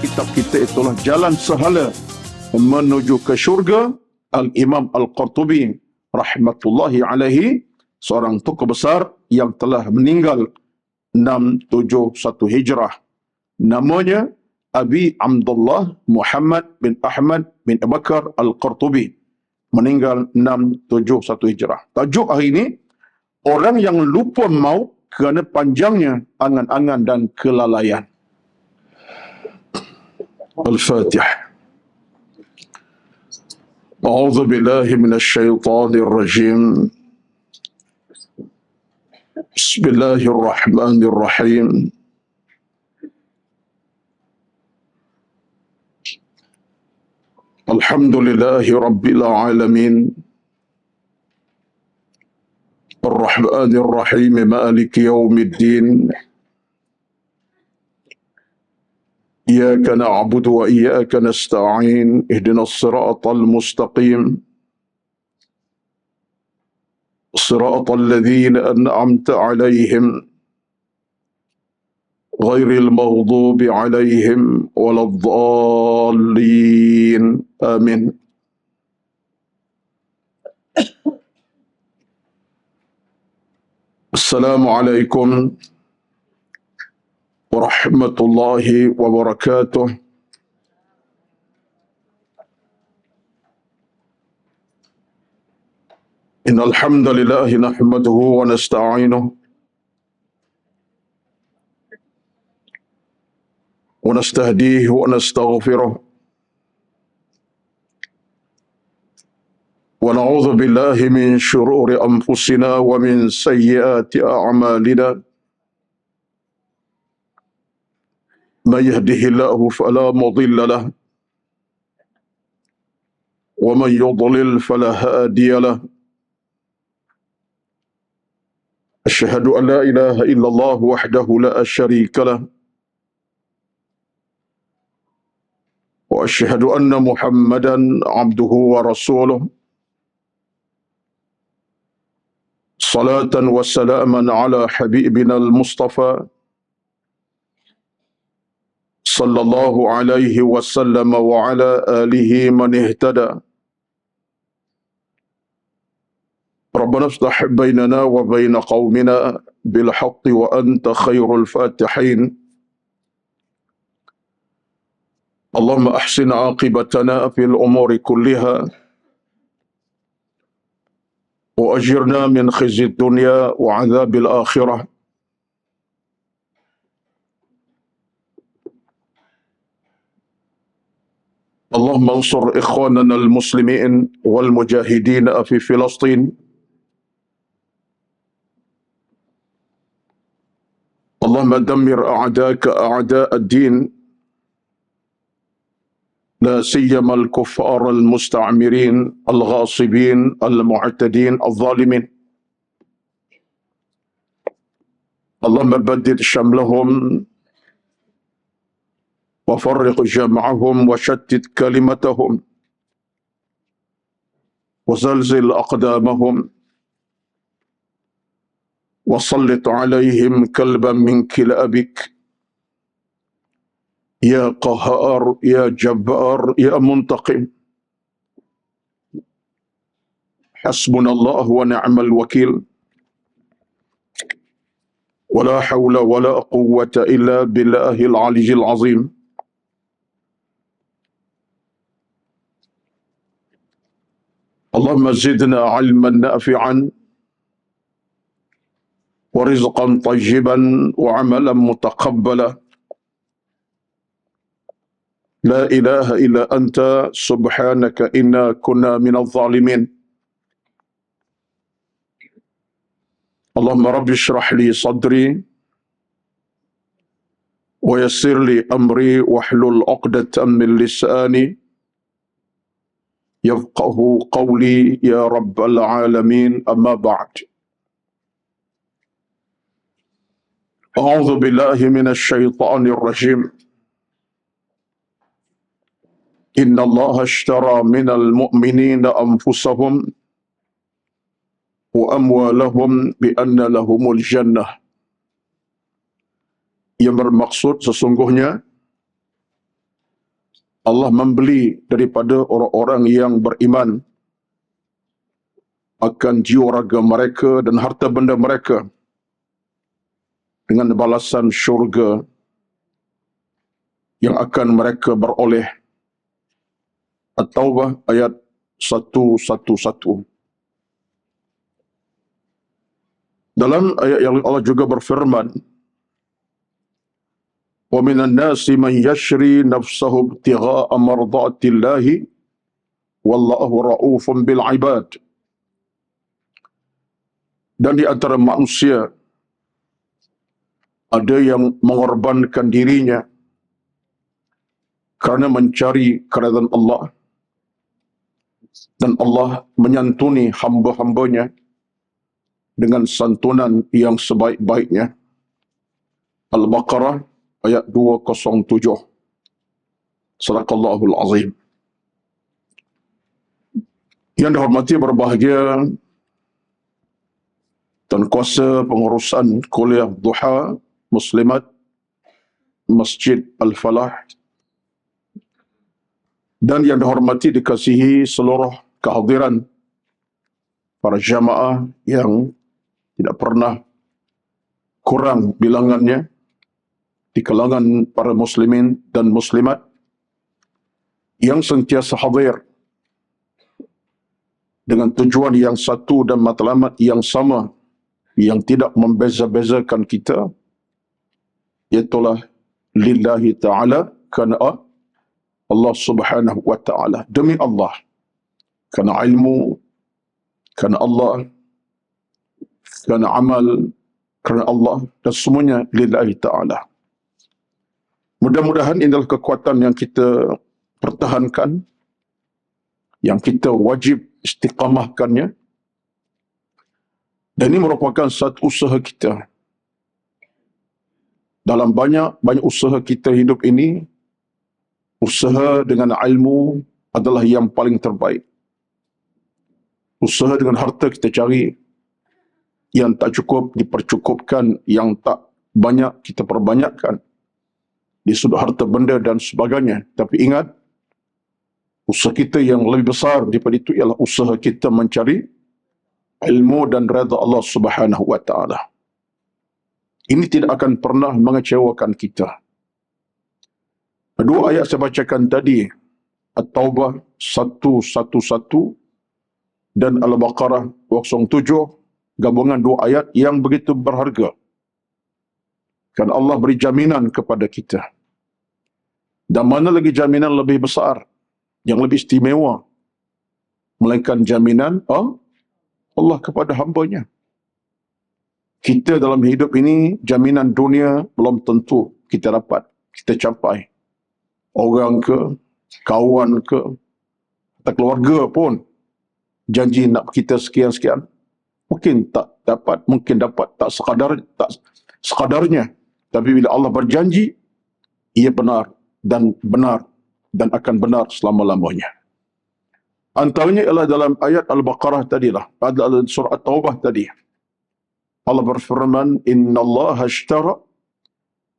kitab kita itulah Jalan Sehala Menuju ke Syurga, Al-Imam Al-Qurtubi rahmatullahi alaihi, seorang tokoh besar yang telah meninggal 671 Hijrah. Namanya Abi Abdullah Muhammad bin Ahmad bin Abu Bakar Al-Qurtubi, meninggal 671 Hijrah. Tajuk hari ini, orang yang lupa maut kerana panjangnya angan-angan dan kelalaian. Al-Fatihah. A'udzu billahi minasyaitonir rajim. Bismillahirrahmanirrahim. Alhamdulillahi rabbil alamin. Ar-Rahmanir Rahim, Maliki yaumiddin. إياك نعبد وإياك نستعين اهدنا الصراط المستقيم صراط الذين أنعمت عليهم غير المغضوب عليهم ولا الضالين آمين. السلام عليكم warahmatullahi wabarakatuh. Innal hamdalillah nahmaduhu wa nasta'inuhu wa nastahdihi wa nastaghfiruh wa na'udzu billahi min syururi anfusina wa min sayyiati a'malina. من يهده الله فلا مضل له ومن يضلل فلا هادي له. أشهد أن لا إله إلا الله وحده لا شريك له وأشهد أن محمدا عبده ورسوله صلاة وسلاما على حبيبنا المصطفى صلى الله عليه وسلم وعلى آله من اهتدى. ربنا افتح بيننا وبين قومنا بالحق وأنت خير الفاتحين. اللهم أحسن عاقبتنا في الأمور كلها وأجرنا من خزي الدنيا وعذاب الآخرة. اللهم انصر إخواننا المسلمين والمجاهدين في فلسطين. اللهم دمر أعداءك أعداء الدين، لا سيما الكفار المستعمرين الغاصبين المعتدين الظالمين. اللهم بدد شملهم وفرق جمعهم وشتت كلمتهم وزلزل أقدامهم وسلط عليهم كلبا من كلابك يا قهار يا جبار يا منتقم. حسبنا الله ونعم الوكيل، ولا حول ولا قوة إلا بالله العلي العظيم. اللهم زدنا علما نافعا ورزقا طيبا وعملا متقبلا. لا إله إلا أنت سبحانك إنا كنا من الظالمين. اللهم رب اشرح لي صدري ويسر لي أمري واحلل عقدة من لساني يفقه قولي يا رب العالمين. أما بعد، أعوذ بالله من الشيطان الرجيم. إن الله اشترى من المؤمنين أنفسهم وأموالهم بأن لهم الجنة. Yang bermaksud sesungguhnya Allah membeli daripada orang-orang yang beriman akan jiwa raga mereka dan harta benda mereka dengan balasan syurga yang akan mereka beroleh. At-Taubah ayat 111. Dalam ayat yang Allah juga berfirman, "Wa minan nasi man yashri nafsahu ibtigha'a mardatillahi wallahu ra'ufun bil 'ibad." Dan di antara manusia ada yang mengorbankan dirinya kerana mencari keridhaan Allah, dan Allah menyantuni hamba-hambanya dengan santunan yang sebaik-baiknya. Al-Baqarah ayat 207. Sadaqallahul Azim. Yang dihormati berbahagia Tuan Kuasa Pengurusan Kuliah Duha Muslimat Masjid Al-Falah, dan yang dihormati dikasihi seluruh kehadiran para jamaah yang tidak pernah kurang bilangannya di kalangan para muslimin dan muslimat yang sentiasa hadir dengan tujuan yang satu dan matlamat yang sama yang tidak membeza-bezakan kita, iaitulah lillahi ta'ala, kerana Allah Subhanahu wa ta'ala, demi Allah, kerana ilmu, kerana Allah, kerana amal, kerana Allah, dan semuanya lillahi ta'ala. Mudah-mudahan inilah kekuatan yang kita pertahankan, yang kita wajib istiqamahkannya, dan ini merupakan satu usaha kita. Dalam banyak usaha kita hidup ini, usaha dengan ilmu adalah yang paling terbaik. Usaha dengan harta kita cari, yang tak cukup dipercukupkan, yang tak banyak kita perbanyakkan di sudut harta benda dan sebagainya. Tapi ingat, usaha kita yang lebih besar daripada itu ialah usaha kita mencari ilmu dan redha Allah Subhanahu wa ta'ala. Ini tidak akan pernah mengecewakan kita. Dua ayat saya bacakan tadi, At-Taubah 111 dan Al-Baqarah 207, gabungan dua ayat yang begitu berharga. Kan Allah beri jaminan kepada kita. Dan mana lagi jaminan lebih besar, yang lebih istimewa, melainkan jaminan Allah kepada hambanya. Kita dalam hidup ini, jaminan dunia belum tentu kita dapat, kita capai. Orang ke, kawan ke, atau keluarga pun janji nak kita sekian-sekian, mungkin tak dapat, mungkin dapat tak sekadarnya. Tapi bila Allah berjanji, ia benar dan akan benar selama-lamanya. Antaranya ialah dalam ayat Al-Baqarah tadilah, dalam surah At-Taubah tadi. Allah berfirman, "Inna Allah ashtara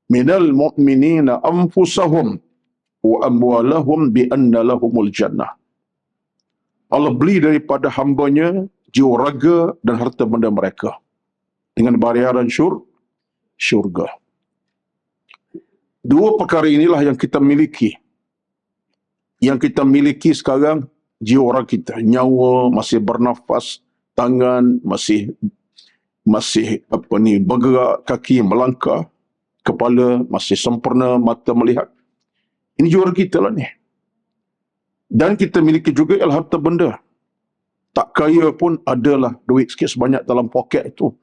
minal mu'minina anfusahum wa amwalahum bi anna lahumul jannah." Allah beli daripada hambanya jiwa raga dan harta benda mereka dengan bayaran syurga. Dua perkara inilah yang kita miliki. Yang kita miliki sekarang, jiwa raga kita, nyawa, masih bernafas, tangan masih bergerak, kaki melangkah, kepala masih sempurna, mata melihat. Ini jiwa raga kita lah ni. Dan kita miliki juga ialah harta benda. Tak kaya pun adalah duit sikit sebanyak dalam poket itu,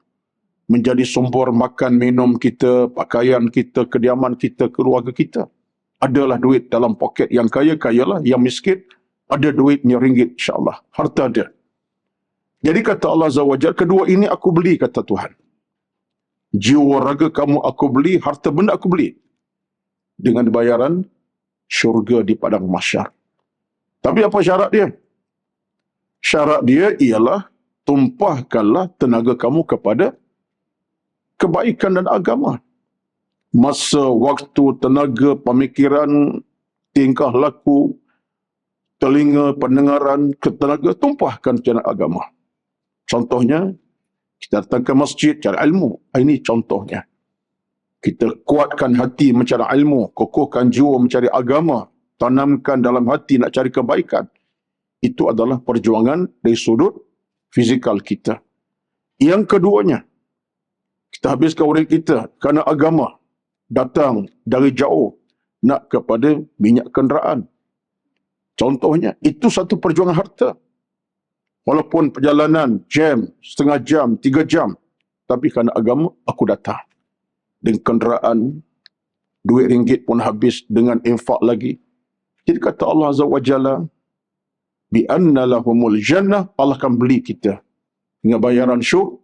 menjadi sumber makan minum kita, pakaian kita, kediaman kita, keluarga kita. Adalah duit dalam poket. Yang kaya, kayalah. Yang miskin, ada duitnya ringgit, insyaAllah. Harta ada. Jadi kata Allah Azza wa Jalla, kedua ini aku beli, kata Tuhan. Jiwa raga kamu aku beli, harta benda aku beli. Dengan bayaran syurga di padang mahsyar. Tapi apa syarat dia? Syarat dia ialah tumpahkanlah tenaga kamu kepada kebaikan dan agama. Masa, waktu, tenaga, pemikiran, tingkah laku, telinga, pendengaran, tenaga, tumpahkan jalan agama. Contohnya, kita datang ke masjid cari ilmu. Ini contohnya. Kita kuatkan hati mencari ilmu, kokohkan jiwa mencari agama, tanamkan dalam hati nak cari kebaikan. Itu adalah perjuangan dari sudut fizikal kita. Yang keduanya, kita habiskan urip kita kerana agama, datang dari jauh nak kepada minyak kenderaan. Contohnya, itu satu perjuangan harta. Walaupun perjalanan jam, setengah jam, 3 jam, tapi kerana agama, aku datang. Dengan kenderaan, duit ringgit pun habis dengan infak lagi. Jadi kata Allah Azza wa Jalla, bi anna lahumul jannah, Allah akan beli kita dengan bayaran syurga.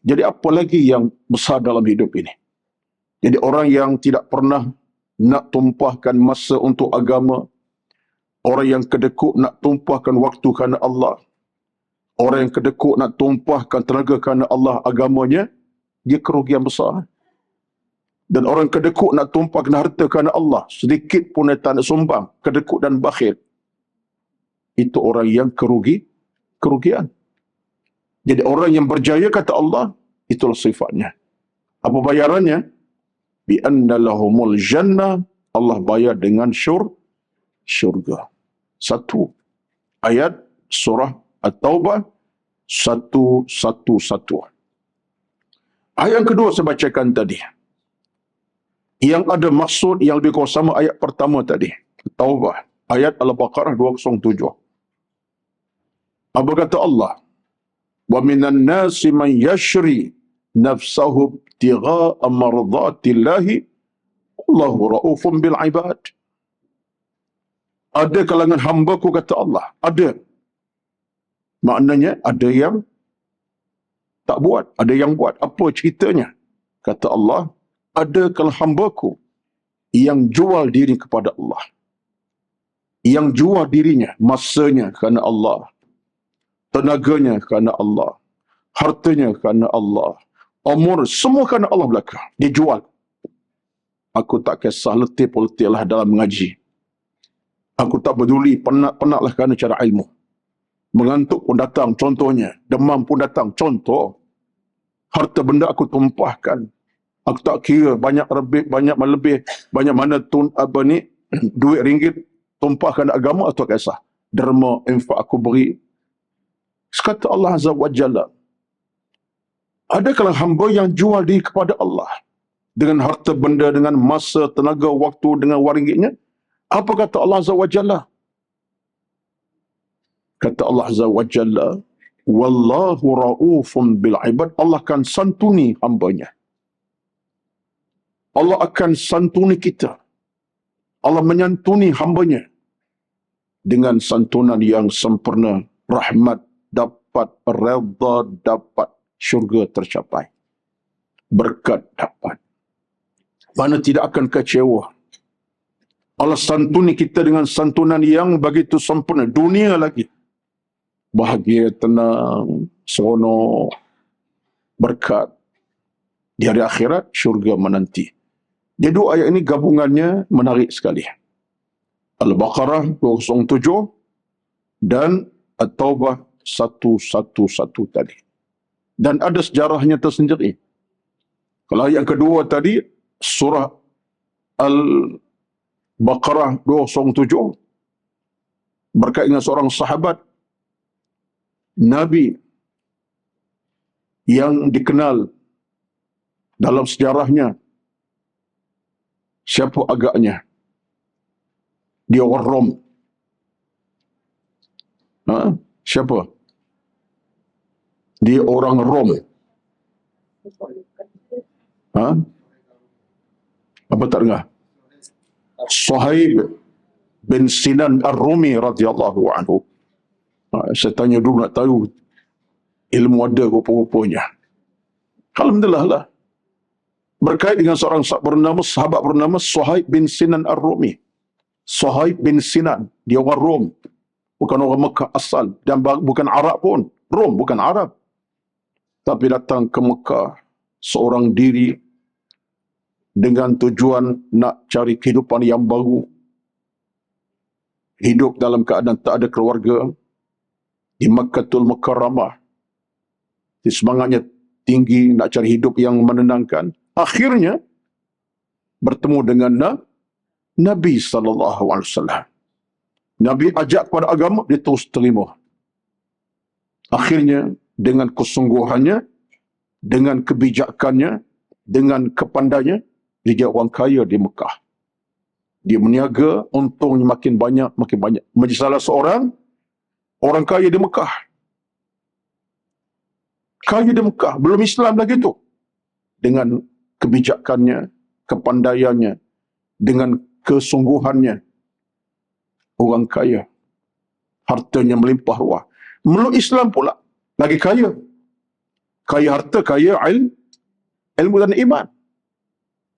Jadi apa lagi yang besar dalam hidup ini? Jadi orang yang tidak pernah nak tumpahkan masa untuk agama, orang yang kedekut nak tumpahkan waktu kerana Allah, orang yang kedekut nak tumpahkan tenaga kerana Allah agamanya, dia kerugian besar. Dan orang kedekut nak tumpahkan harta kerana Allah, sedikit pun dia tak nak sumbang, kedekut dan bakhil, itu orang yang kerugian. Jadi orang yang berjaya kata Allah, itulah sifatnya. Apa bayarannya? Bi anna lahumul jannah, Allah bayar dengan syurga. 1 ayat surah At-Taubah 111. Ayat yang kedua saya bacakan tadi, yang ada maksud yang lebih kurang sama ayat pertama tadi, Taubah, ayat Al-Baqarah 207. Apa kata Allah? Wa minan nasi man yashri nafsahu ibtigha'a mardatillahi wallahu raufun bil ibad. Ada kalangan hamba-Ku, kata Allah, ada. Maknanya ada yang tak buat, ada yang buat. Apa ceritanya? Kata Allah, ada kalangan hamba-Ku yang jual diri kepada Allah. Yang jual dirinya, masanya kerana Allah, tenaganya kerana Allah, hartanya kerana Allah, umur semua kerana Allah belaka. Dia jual. Aku tak kisah letih-letih lah dalam mengaji. Aku tak peduli, penat-penatlah kerana cara ilmu. Mengantuk pun datang, contohnya. Demam pun datang, contoh. Harta benda aku tumpahkan. Aku tak kira banyak lebih, banyak melebih, banyak mana duit ringgit, tumpahkan agama atau kisah. Derma, infak aku beri. Sekata Allah Azza wa Jalla, ada kalangan hamba yang jual diri kepada Allah dengan harta benda, dengan masa, tenaga, waktu, dengan wang ringgitnya. Apa kata Allah Azza wa Jalla? Kata Allah Azza wa Jalla, wallahu raufun bil ibad. Allah akan santuni hambanya. Allah akan santuni kita. Allah menyantuni hambanya dengan santunan yang sempurna. Rahmat dapat, redha dapat, syurga tercapai, berkat dapat. Mana tidak akan kecewa. Allah santuni kita dengan santunan yang begitu sempurna. Dunia lagi bahagia, tenang, seronok, berkat. Di hari akhirat, syurga menanti. Jadi dua ayat ini gabungannya menarik sekali. Al-Baqarah 207 dan At-Taubah 111 tadi. Dan ada sejarahnya tersendiri. Kalau yang kedua tadi, surah Al-Baqarah 207, berkait dengan seorang sahabat Nabi yang dikenal dalam sejarahnya. Siapa agaknya? Dia orang Rom. Siapa? Dia orang Rom. Apa tak dengar? Suhaib bin Sinan Ar-Rumi radhiyallahu anhu. Saya tanya dulu nak tahu ilmu ada rupa-rupanya. Alhamdulillah lah. Berkait dengan seorang sahabat bernama Suhaib bin Sinan Ar-Rumi. Suhaib bin Sinan, dia orang Rom. Bukan orang Mekah asal. Dan bukan Arab pun. Rom, bukan Arab. Tapi datang ke Mekah seorang diri dengan tujuan nak cari kehidupan yang baru. hidup dalam keadaan tak ada keluarga di Makkatul Mukarramah. Semangatnya tinggi nak cari hidup yang menenangkan. Akhirnya bertemu dengan Nabi SAW. Nabi ajak kepada agama, dia terus terima. Akhirnya dengan kesungguhannya, dengan kebijakannya, dengan kepandainya, dia jadi orang kaya di Mekah. Dia meniaga, untungnya makin banyak, makin banyak. Menjadi salah seorang orang kaya di Mekah. Kaya di Mekah, belum Islam lagi tu. Dengan kebijakannya, kepandaiannya, dengan kesungguhannya. Orang kaya. Hartanya melimpah ruah. Meluk Islam pula, lagi kaya. Kaya harta, kaya ilmu dan iman.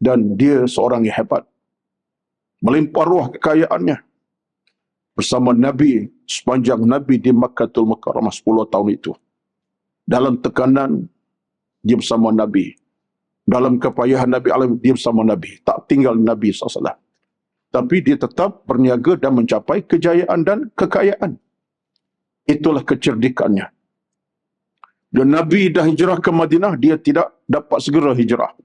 Dan dia seorang yang hebat. Melimpah ruah kekayaannya. Bersama Nabi, sepanjang Nabi di Makkatul Mukarramah 10 tahun itu. Dalam tekanan, dia bersama Nabi. Dalam kepayahan Nabi alam, dia bersama Nabi. Tak tinggal Nabi SAW. Tapi dia tetap berniaga dan mencapai kejayaan dan kekayaan. Itulah kecerdikannya. Dan Nabi dah hijrah ke Madinah, dia tidak dapat segera hijrah.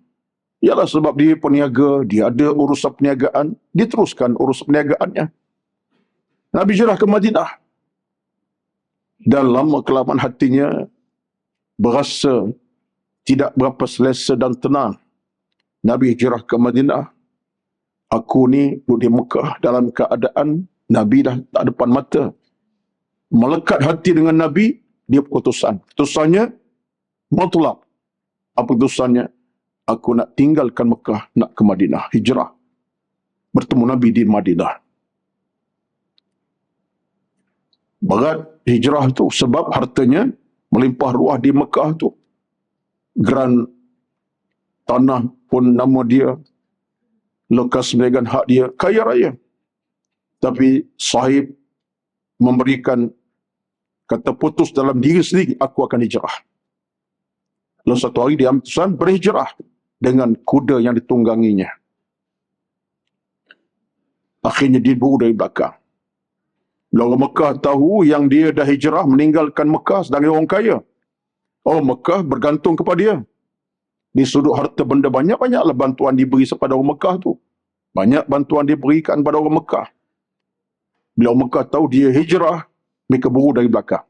Ialah sebab dia peniaga, dia ada urusan perniagaan, dia teruskan urusan perniagaannya. Nabi hijrah ke Madinah. Dan lama-kelamaan hatinya berasa tidak berapa selesa dan tenang. Nabi hijrah ke Madinah. Aku ni duduk di Mekah dalam keadaan Nabi dah tak depan mata. Melekat hati dengan Nabi, dia keputusan. Keputusannya, mutlak. Apa keputusannya? Aku nak tinggalkan Mekah, nak ke Madinah. Hijrah. Bertemu Nabi di Madinah. Berat hijrah tu sebab hartanya melimpah ruah di Mekah tu. Geran tanah pun nama dia. Lekas memegang hak dia. Kaya raya. Tapi sahib memberikan kata putus dalam diri sendiri, aku akan hijrah. Lalu satu hari dia ambil keputusan berhijrah dengan kuda yang ditungganginya. Akhirnya dia berburu dari belakang. Bila orang Mekah tahu yang dia dah hijrah meninggalkan Mekah sebagai orang kaya. Orang Mekah bergantung kepada dia. Di sudut harta benda banyak-banyaklah bantuan diberi kepada orang Mekah tu. Banyak bantuan diberikan kepada orang Mekah. Bila orang Mekah tahu dia hijrah, mereka berburu dari belakang.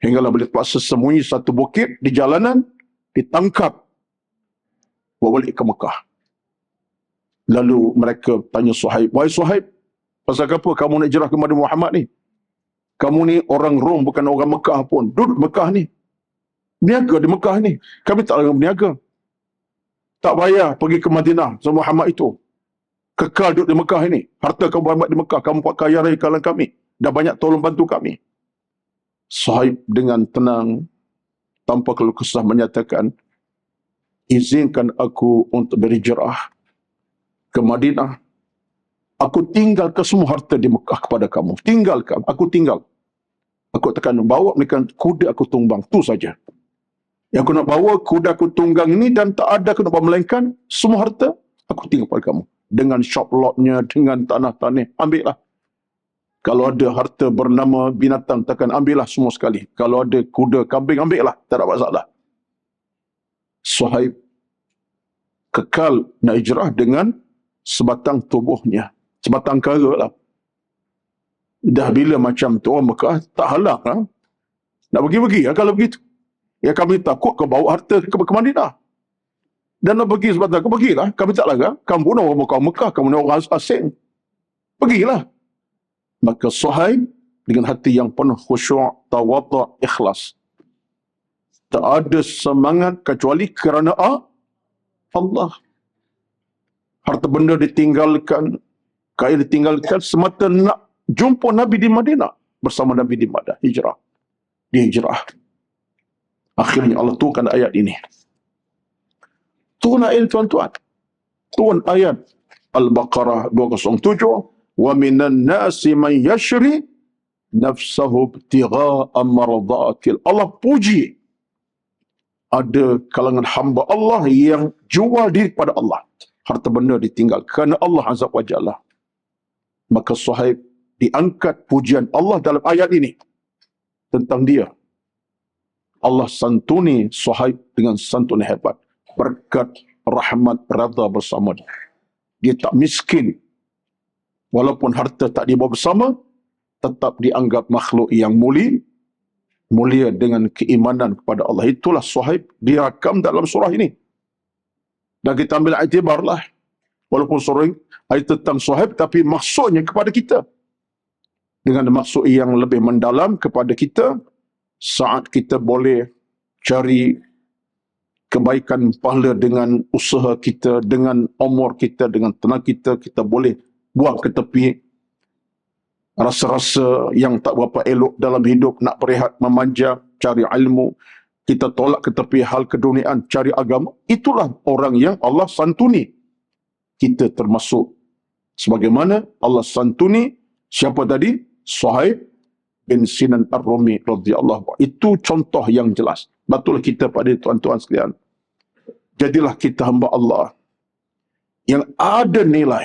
Hinggalah boleh terpaksa sembunyi satu bukit di jalanan, ditangkap, bawa balik ke Mekah. Lalu mereka tanya Suhaib, wahai Suhaib, pasal apa kamu nak hijrah kepada Muhammad ni? Kamu ni orang Rom, bukan orang Mekah pun. Duduk Mekah ni. Berniaga di Mekah ni. Kami tak larang berniaga. Tak payah pergi ke Madinah sama Muhammad itu. Kekal duduk di Mekah ini. Harta kamu Muhammad di Mekah. Kamu buat kaya raya kalangan kami. Dah banyak tolong bantu kami. Suhaib dengan tenang, tanpa keluh kesah menyatakan, izinkan aku untuk berhijrah ke Madinah. Aku tinggalkan semua harta di Mekah kepada kamu. Tinggalkan. Aku tinggal. Aku tekan bawa mereka kuda aku tumbang. Itu saja. Yang aku nak bawa kuda aku tunggang ini dan tak ada aku nak bawa, melainkan semua harta aku tinggal pada kamu. Dengan shop lotnya, dengan tanah-tanah, ambillah. Kalau ada harta bernama binatang, takkan ambillah semua sekali. Kalau ada kuda, kambing, ambillah. Tak ada masalah. Suhaib kekal nak hijrah dengan sebatang tubuhnya. Sebatang kara lah. Dah bila macam tu, orang Mekah tak halang lah. Nak pergi-pergi lah kalau begitu. Ya kami takut kau bawa harta ke Madinah. Dan nak pergi sebatang, kau pergilah. Kami tak larang. Kamu pun orang Mekah, kamu ni orang asing. Pergilah. Maka Suhaib dengan hati yang penuh khusyuk, tawadhu', ikhlas. Tak ada semangat kecuali kerana Allah. Harta benda ditinggalkan, kaya ditinggalkan semata nak jumpa Nabi di Madinah. Bersama Nabi di Madinah. Hijrah. Dia hijrah. Akhirnya Allah turunkan ayat ini. Turun ayat tuan-tuan. Turun ayat Al-Baqarah 207. Wa minan nasi man yashri nafsahu ibtigha'a mardatil. Allah puji. Ada kalangan hamba Allah yang jual diri kepada Allah. Harta benda ditinggal kerana Allah Azza wa Jalla. Maka Suhaib diangkat pujian Allah dalam ayat ini tentang dia. Allah santuni Suhaib dengan santun hebat. Berkat, rahmat, redha bersama dia. Dia tak miskin. Walaupun harta tak dibawa bersama, tetap dianggap makhluk yang mulia dengan keimanan kepada Allah. Itulah Suhaib dirakam dalam surah ini. Dan kita ambil iktibarlah. Walaupun surah ini ayat tentang Suhaib, tapi maksudnya kepada kita. Dengan maksud yang lebih mendalam kepada kita, saat kita boleh cari kebaikan pahala dengan usaha kita, dengan umur kita, dengan tenaga kita, kita boleh buang ke tepi rasa-rasa yang tak berapa elok dalam hidup, nak berehat, memanja, cari ilmu, kita tolak ke tepi hal keduniaan, cari agama. Itulah orang yang Allah santuni. Kita termasuk. Sebagaimana Allah santuni siapa tadi? Suhaib bin Sinan Ar-Rumi radhiyallahu anhu. Itu contoh yang jelas. Betul kita pada tuan-tuan sekalian. Jadilah kita hamba Allah yang ada nilai,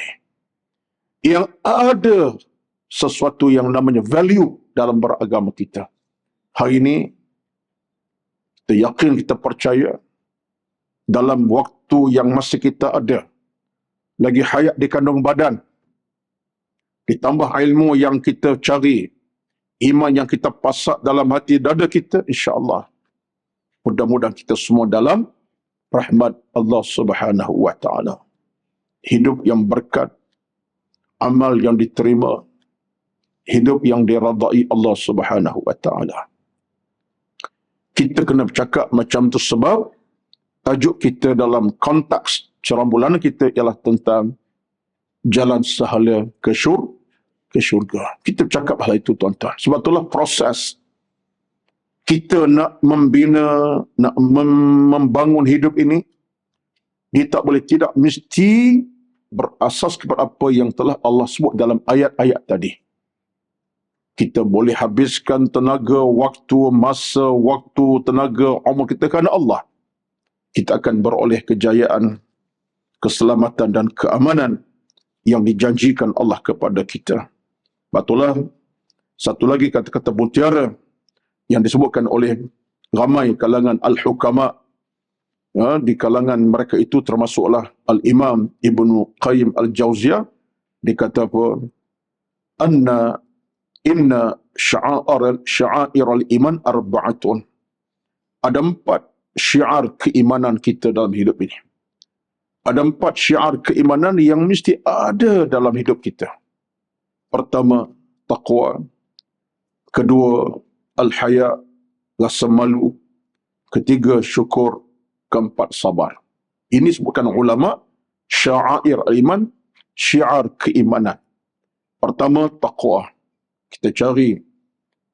yang ada sesuatu yang namanya value dalam beragama kita. Hari ini kita yakin, kita percaya dalam waktu yang masih kita ada, lagi hayat di kandung badan, ditambah ilmu yang kita cari, iman yang kita pasak dalam hati dada kita, insya-Allah mudah-mudahan kita semua dalam rahmat Allah Subhanahu wa taala. Hidup yang berkat, amal yang diterima, hidup yang diradai Allah Subhanahu wa taala. Kita kena bercakap macam tu sebab tajuk kita dalam konteks ceramah bulanan kita ialah tentang jalan sahala ke syurga. Kita bercakap hal itu tuan-tuan. Sebab itulah proses kita nak membina, nak membangun hidup ini, dia tak boleh tidak mesti berasas kepada apa yang telah Allah sebut dalam ayat-ayat tadi. Kita boleh habiskan tenaga, waktu, masa, tenaga, umur kita kerana Allah. Kita akan beroleh kejayaan, keselamatan dan keamanan yang dijanjikan Allah kepada kita. Betullah, satu lagi kata-kata mutiara yang disebutkan oleh ramai kalangan al-hukama. Di kalangan mereka itu termasuklah Al-Imam Ibnu Qayyim Al-Jauziyah. Dikata apa? Inna sya'air al-iman arba'atun. Ada 4 syiar keimanan kita dalam hidup ini. Ada 4 syiar keimanan yang mesti ada dalam hidup kita. Pertama, taqwa. Kedua, al-haya, rasa malu. Ketiga, syukur. Keempat, sabar. Ini sebutkan ulama sya'air al-iman, syiar keimanan. Pertama, taqwa. Kita cari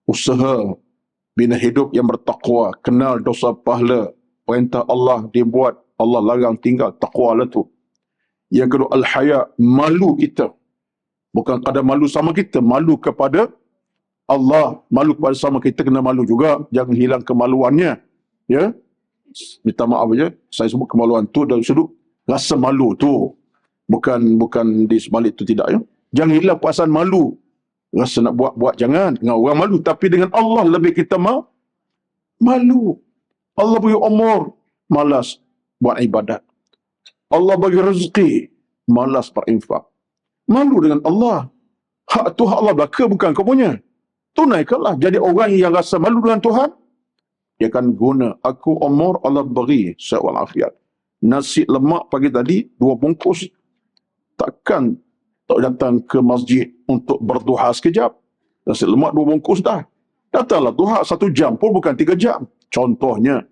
usaha bina hidup yang bertakwa, kenal dosa pahala, perintah Allah dibuat, Allah larang tinggal, takwa lah tu. Yang kedua, al-haya, malu kita. Bukan kadar malu sama kita, malu kepada Allah, malu kepada sama kita, kena malu juga, jangan hilang kemaluannya. Ya, minta maaf aja, saya sebut kemaluan tu dari sudut rasa malu tu, bukan di sebalik tu, tidak ya. Jangan hilang perasaan malu. Rasa nak buat jangan dengan orang malu, tapi dengan Allah lebih kita malu. Allah bagi umur, malas buat ibadat. Allah bagi rezeki, malas berinfak. Malu dengan Allah. Hak tu hak Allah belaka, bukan kau punya. Tunaikanlah. Jadi orang yang rasa malu dengan Tuhan, dia akan guna, aku umur Allah beri sehat walafiat. Nasi lemak pagi tadi 2 bungkus, takkan tak datang ke masjid untuk berduha sekejap. Nasi lemak 2 bungkus dah. Datanglah duha 1 jam pun, bukan 3 jam. Contohnya,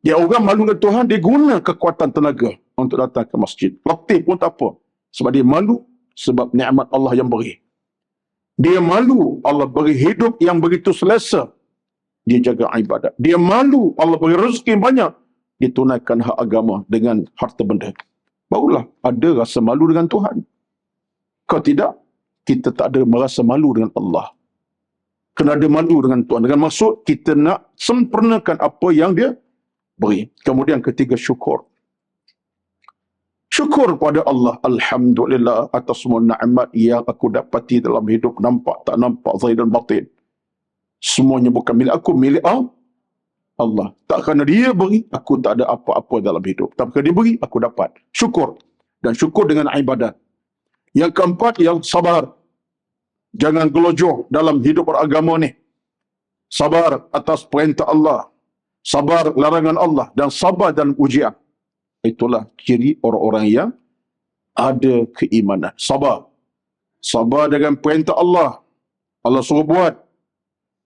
dia orang malu dengan Tuhan, dia guna kekuatan tenaga untuk datang ke masjid. Letih pun tak apa. Sebab dia malu, sebab nikmat Allah yang beri. Dia malu, Allah beri hidup yang begitu selesa. Dia jaga ibadat. Dia malu, Allah beri rezeki banyak. Dia tunaikan hak agama dengan harta benda. Barulah ada rasa malu dengan Tuhan. Kalau tidak, kita tak ada merasa malu dengan Allah. Kena ada malu dengan Tuhan. Dengan maksud, kita nak sempurnakan apa yang dia beri. Kemudian ketiga, syukur. Syukur pada Allah. Alhamdulillah atas semua nikmat yang aku dapati dalam hidup. Nampak tak nampak, zahir dan batin. Semuanya bukan milik aku, milik Allah. Tak kerana dia beri, aku tak ada apa-apa dalam hidup. Tak kerana dia beri, aku dapat. Syukur. Dan syukur dengan ibadat. Yang keempat, yang sabar. Jangan gelojoh dalam hidup beragama ni. Sabar atas perintah Allah. Sabar larangan Allah. Dan sabar dan ujian. Itulah ciri orang-orang yang ada keimanan. Sabar. Sabar dengan perintah Allah. Allah suruh buat.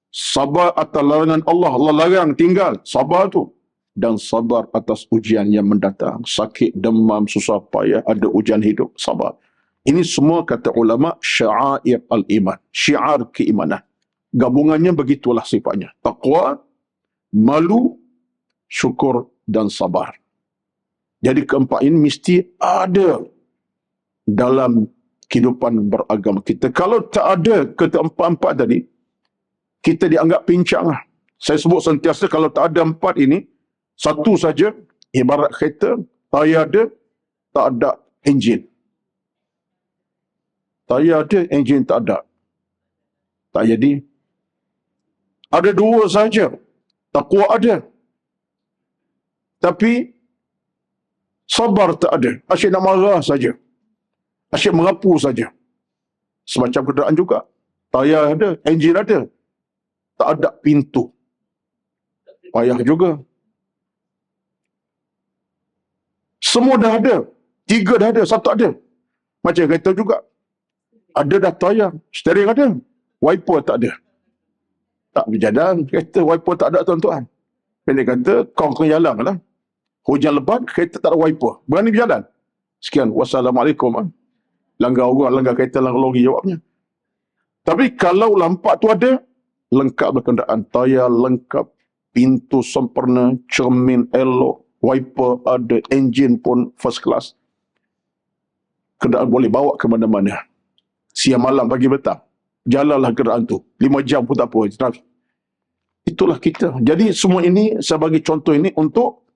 Sabar atas larangan Allah. Allah larang tinggal. Sabar tu. Dan sabar atas ujian yang mendatang. Sakit, demam, susah payah, ada ujian hidup. Sabar. Ini semua kata ulama syair al-iman. Syiar keimanan. Gabungannya begitulah sifatnya. Taqwa, malu, syukur dan sabar. Jadi keempat ini mesti ada dalam kehidupan beragama kita. Kalau tak ada keempat-empat tadi, kita dianggap pincang lah. Saya sebut sentiasa kalau tak ada empat ini, satu saja, ibarat kereta, tayar ada, tak ada enjin. Tayar ada, enjin tak ada. Tak jadi. Ada dua saja, takwa ada. Tapi, sabar tak ada. Asyik nak marah saja. Asyik merapu saja. Semacam kenderaan juga. Tayar ada, enjin ada. Tak ada pintu. Payah juga. Semua dah ada. Tiga dah ada, satu tak ada. Macam kereta juga. Ada dah tayar, steering ada. Wiper tak ada. Tak berjalan, kereta wiper tak ada tuan-tuan. Pendek kata, kau kena jalan lah. Hujan lebat, kereta tak ada wiper. Berani berjalan. Sekian. Wassalamualaikum. Langgar orang, langgar kereta, langgar lori jawabnya. Tapi kalau lampak tu ada, lengkap berkenderaan. Tayar lengkap, pintu sempurna, cermin elok, wiper ada, enjin pun first class. Kenderaan boleh bawa ke mana-mana. Siang malam, pagi petang. Jalanlah kenderaan tu. 5 jam pun tak apa. Itulah kita. Jadi semua ini, saya bagi contoh ini untuk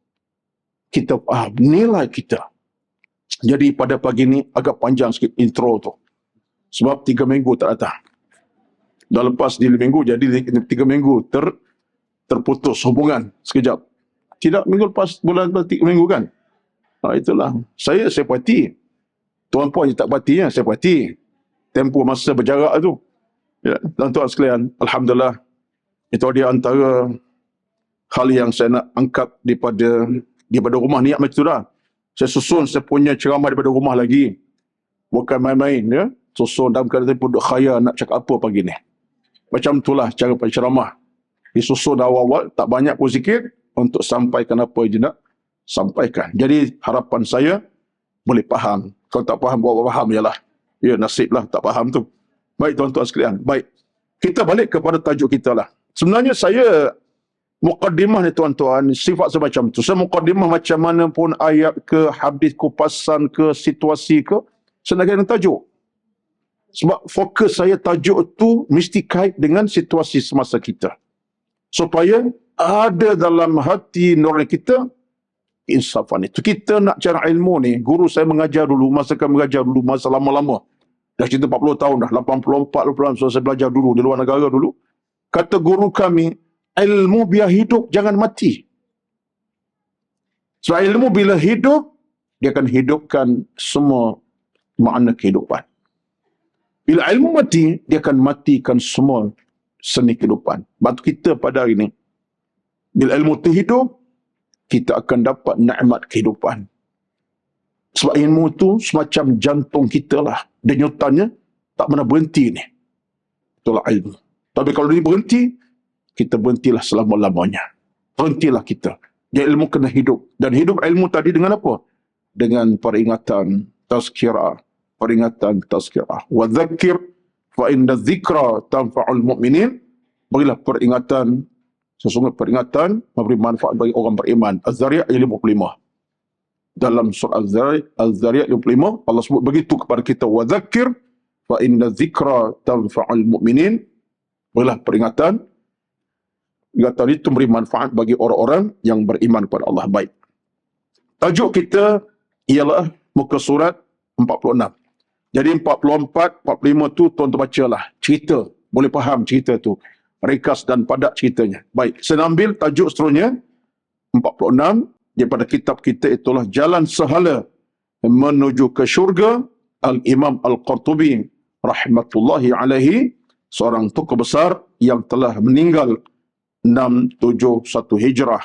kita faham nilai kita. Jadi pada pagi ini agak panjang sikit intro tu. Sebab 3 minggu tak datang. Dah lepas di 5 minggu, jadi 3 minggu terputus hubungan sekejap. Tidak minggu lepas, bulan 3 minggu kan? Itulah. Saya pati. Tuan puan tak pati ya, saya pati. Tempoh masa berjarak tu. Ya, tuan-tuan sekalian, alhamdulillah. Itu dia antara hal yang saya nak angkat daripada rumah niat macam tu dah. Saya susun saya punya ceramah daripada rumah lagi. Bukan main-main ya. Susun dalam keadaan pun khayal nak cakap apa pagi ni. Macam itulah cara penceramah. Disusun awal-awal, tak banyak pun sikit untuk sampaikan apa yang nak sampaikan. Jadi harapan saya boleh faham. Kalau tak faham, buat faham je lah. Ya, nasiblah tak faham tu. Baik tuan-tuan sekalian. Baik. Kita balik kepada tajuk kita lah. Sebenarnya saya muqaddimah ni tuan-tuan, sifat semacam tu. Saya muqaddimah macam mana pun ayat ke, hadis kupasan ke, situasi ke, senang dengan tajuk. Sebab fokus saya tajuk tu mesti kait dengan situasi semasa kita. Supaya ada dalam hati nurani kita insafan itu. Kita nak cari ilmu ni, guru saya mengajar dulu, masa lama-lama. Dah cerita 40 tahun dah, 84 so saya belajar dulu, di luar negara dulu. Kata guru kami, ilmu biar hidup, jangan mati. Sebab ilmu bila hidup, dia akan hidupkan semua makna kehidupan. Bila ilmu mati, dia akan matikan semua seni kehidupan. Sebab kita pada hari ini, bila ilmu itu hidup, kita akan dapat nikmat kehidupan. Sebab ilmu itu semacam jantung kita lah. Denyutannya tak pernah berhenti ni. Itulah ilmu. Tapi kalau dia berhenti, kita berhentilah selama-lamanya. Berhentilah kita. Dia ilmu kena hidup. Dan hidup ilmu tadi dengan apa? Dengan peringatan, tazkirah. Peringatan, tazkirah. Wa dzakir fa inna dzikra tanfa'ul mu'minin. Berilah peringatan. Sesungguhnya peringatan memberi manfaat bagi orang beriman. Az-Zariyat 55. Dalam surah Az-Zariyat 55, Allah sebut begitu kepada kita. Wa dzakir fa inna dzikra tanfa'ul mu'minin. Berilah peringatan. Peringatan itu memberi manfaat bagi orang-orang yang beriman kepada Allah. Baik. Tajuk kita ialah muka surat 46. Jadi 44, 45 tu tuan-tuan bacalah. Cerita. Boleh faham cerita tu. Ringkas dan padat ceritanya. Baik, saya ambil tajuk seterusnya. 46 daripada kitab kita itulah Jalan Sehala Menuju ke Syurga, Al-Imam Al-Qurtubi rahmatullahi alaihi, seorang tokoh besar yang telah meninggal 671 Hijrah.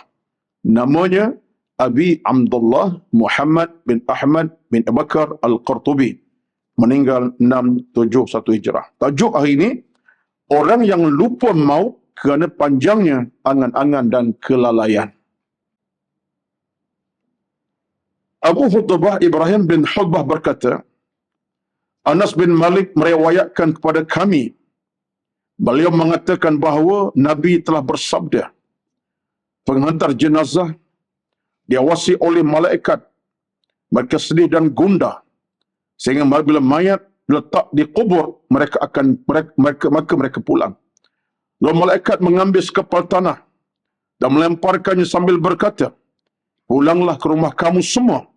Namanya Abi Abdullah Muhammad bin Ahmad bin Abu Bakar Al-Qurtubi. Meninggal 671 Hijrah. Tajuk hari ini, orang yang lupa maut kerana panjangnya angan-angan dan kelalaian. Abu Hutbah Ibrahim bin Hutbah berkata, Anas bin Malik meriwayatkan kepada kami, beliau mengatakan bahawa Nabi telah bersabda, penghantar jenazah diawasi oleh malaikat, mereka sedih dan gundah, sehingga bila mayat letak di kubur, mereka pulang. Lalu malaikat mengambil sekepal tanah dan melemparkannya sambil berkata, pulanglah ke rumah kamu semua,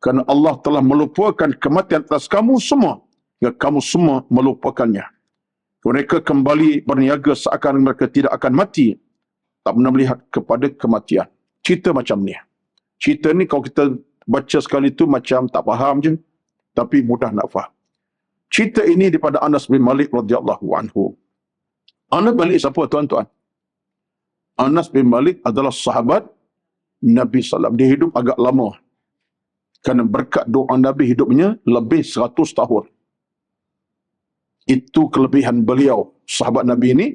kerana Allah telah melupakan kematian atas kamu semua, hingga kamu semua melupakannya. Mereka kembali berniaga seakan mereka tidak akan mati, tak pernah melihat kepada kematian. Cerita macam ni. Cerita ni kalau kita baca sekali tu macam tak faham je, tapi mudah nak faham. Cerita ini daripada Anas bin Malik radhiyallahu anhu. Anas bin Malik siapa tuan-tuan? Anas bin Malik adalah sahabat Nabi SAW. Dia hidup agak lama. Kerana berkat doa Nabi hidupnya lebih 100 tahun. Itu kelebihan beliau. Sahabat Nabi ini,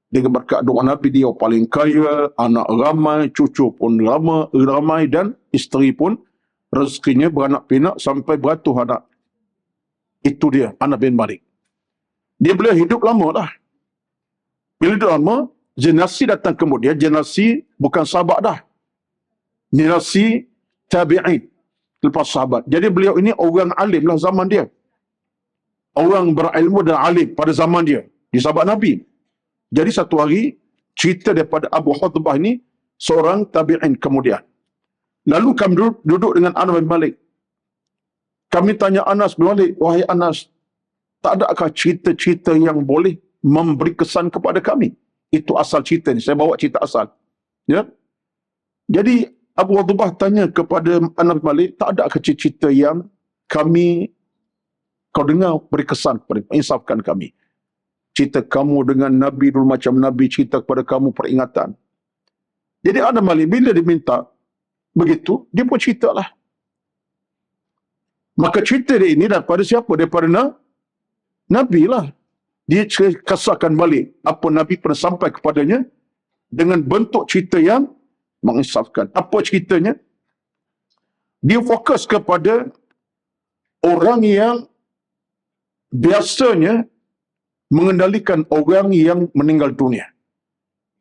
dengan berkat doa Nabi dia paling kaya, anak ramai, cucu pun ramai dan isteri pun rezekinya beranak pinak sampai beratus anak. Itu dia, Anas bin Malik. Dia boleh hidup lama lah. Bila hidup lama, generasi datang kemudian, generasi bukan sahabat dah. Generasi tabi'in lepas sahabat. Jadi beliau ini orang alim lah zaman dia. Orang berilmu dan alim pada zaman dia. Di sahabat Nabi. Jadi satu hari, cerita daripada Abu Hutbah ini, seorang tabi'in kemudian. Lalu kami duduk dengan Anas bin Malik. Kami tanya Anas bin Malik, wahai Anas, tak adakah cerita-cerita yang boleh memberi kesan kepada kami? Itu asal cerita ni. Saya bawa cerita asal. Ya. Jadi Abu Hutbah tanya kepada Anas bin Malik, tak adakah cerita yang kau dengar beri kesan kepada, insafkan kami. Cerita kamu dengan Nabi dulu macam Nabi cerita kepada kamu peringatan. Jadi Anas bin Malik bila diminta begitu, dia pun ceritalah. Maka cerita dia ini daripada siapa? Daripada Nabi lah. Dia kasarkan balik apa Nabi pernah sampai kepadanya dengan bentuk cerita yang menginsafkan. Apa ceritanya? Dia fokus kepada orang yang biasanya mengendalikan orang yang meninggal dunia.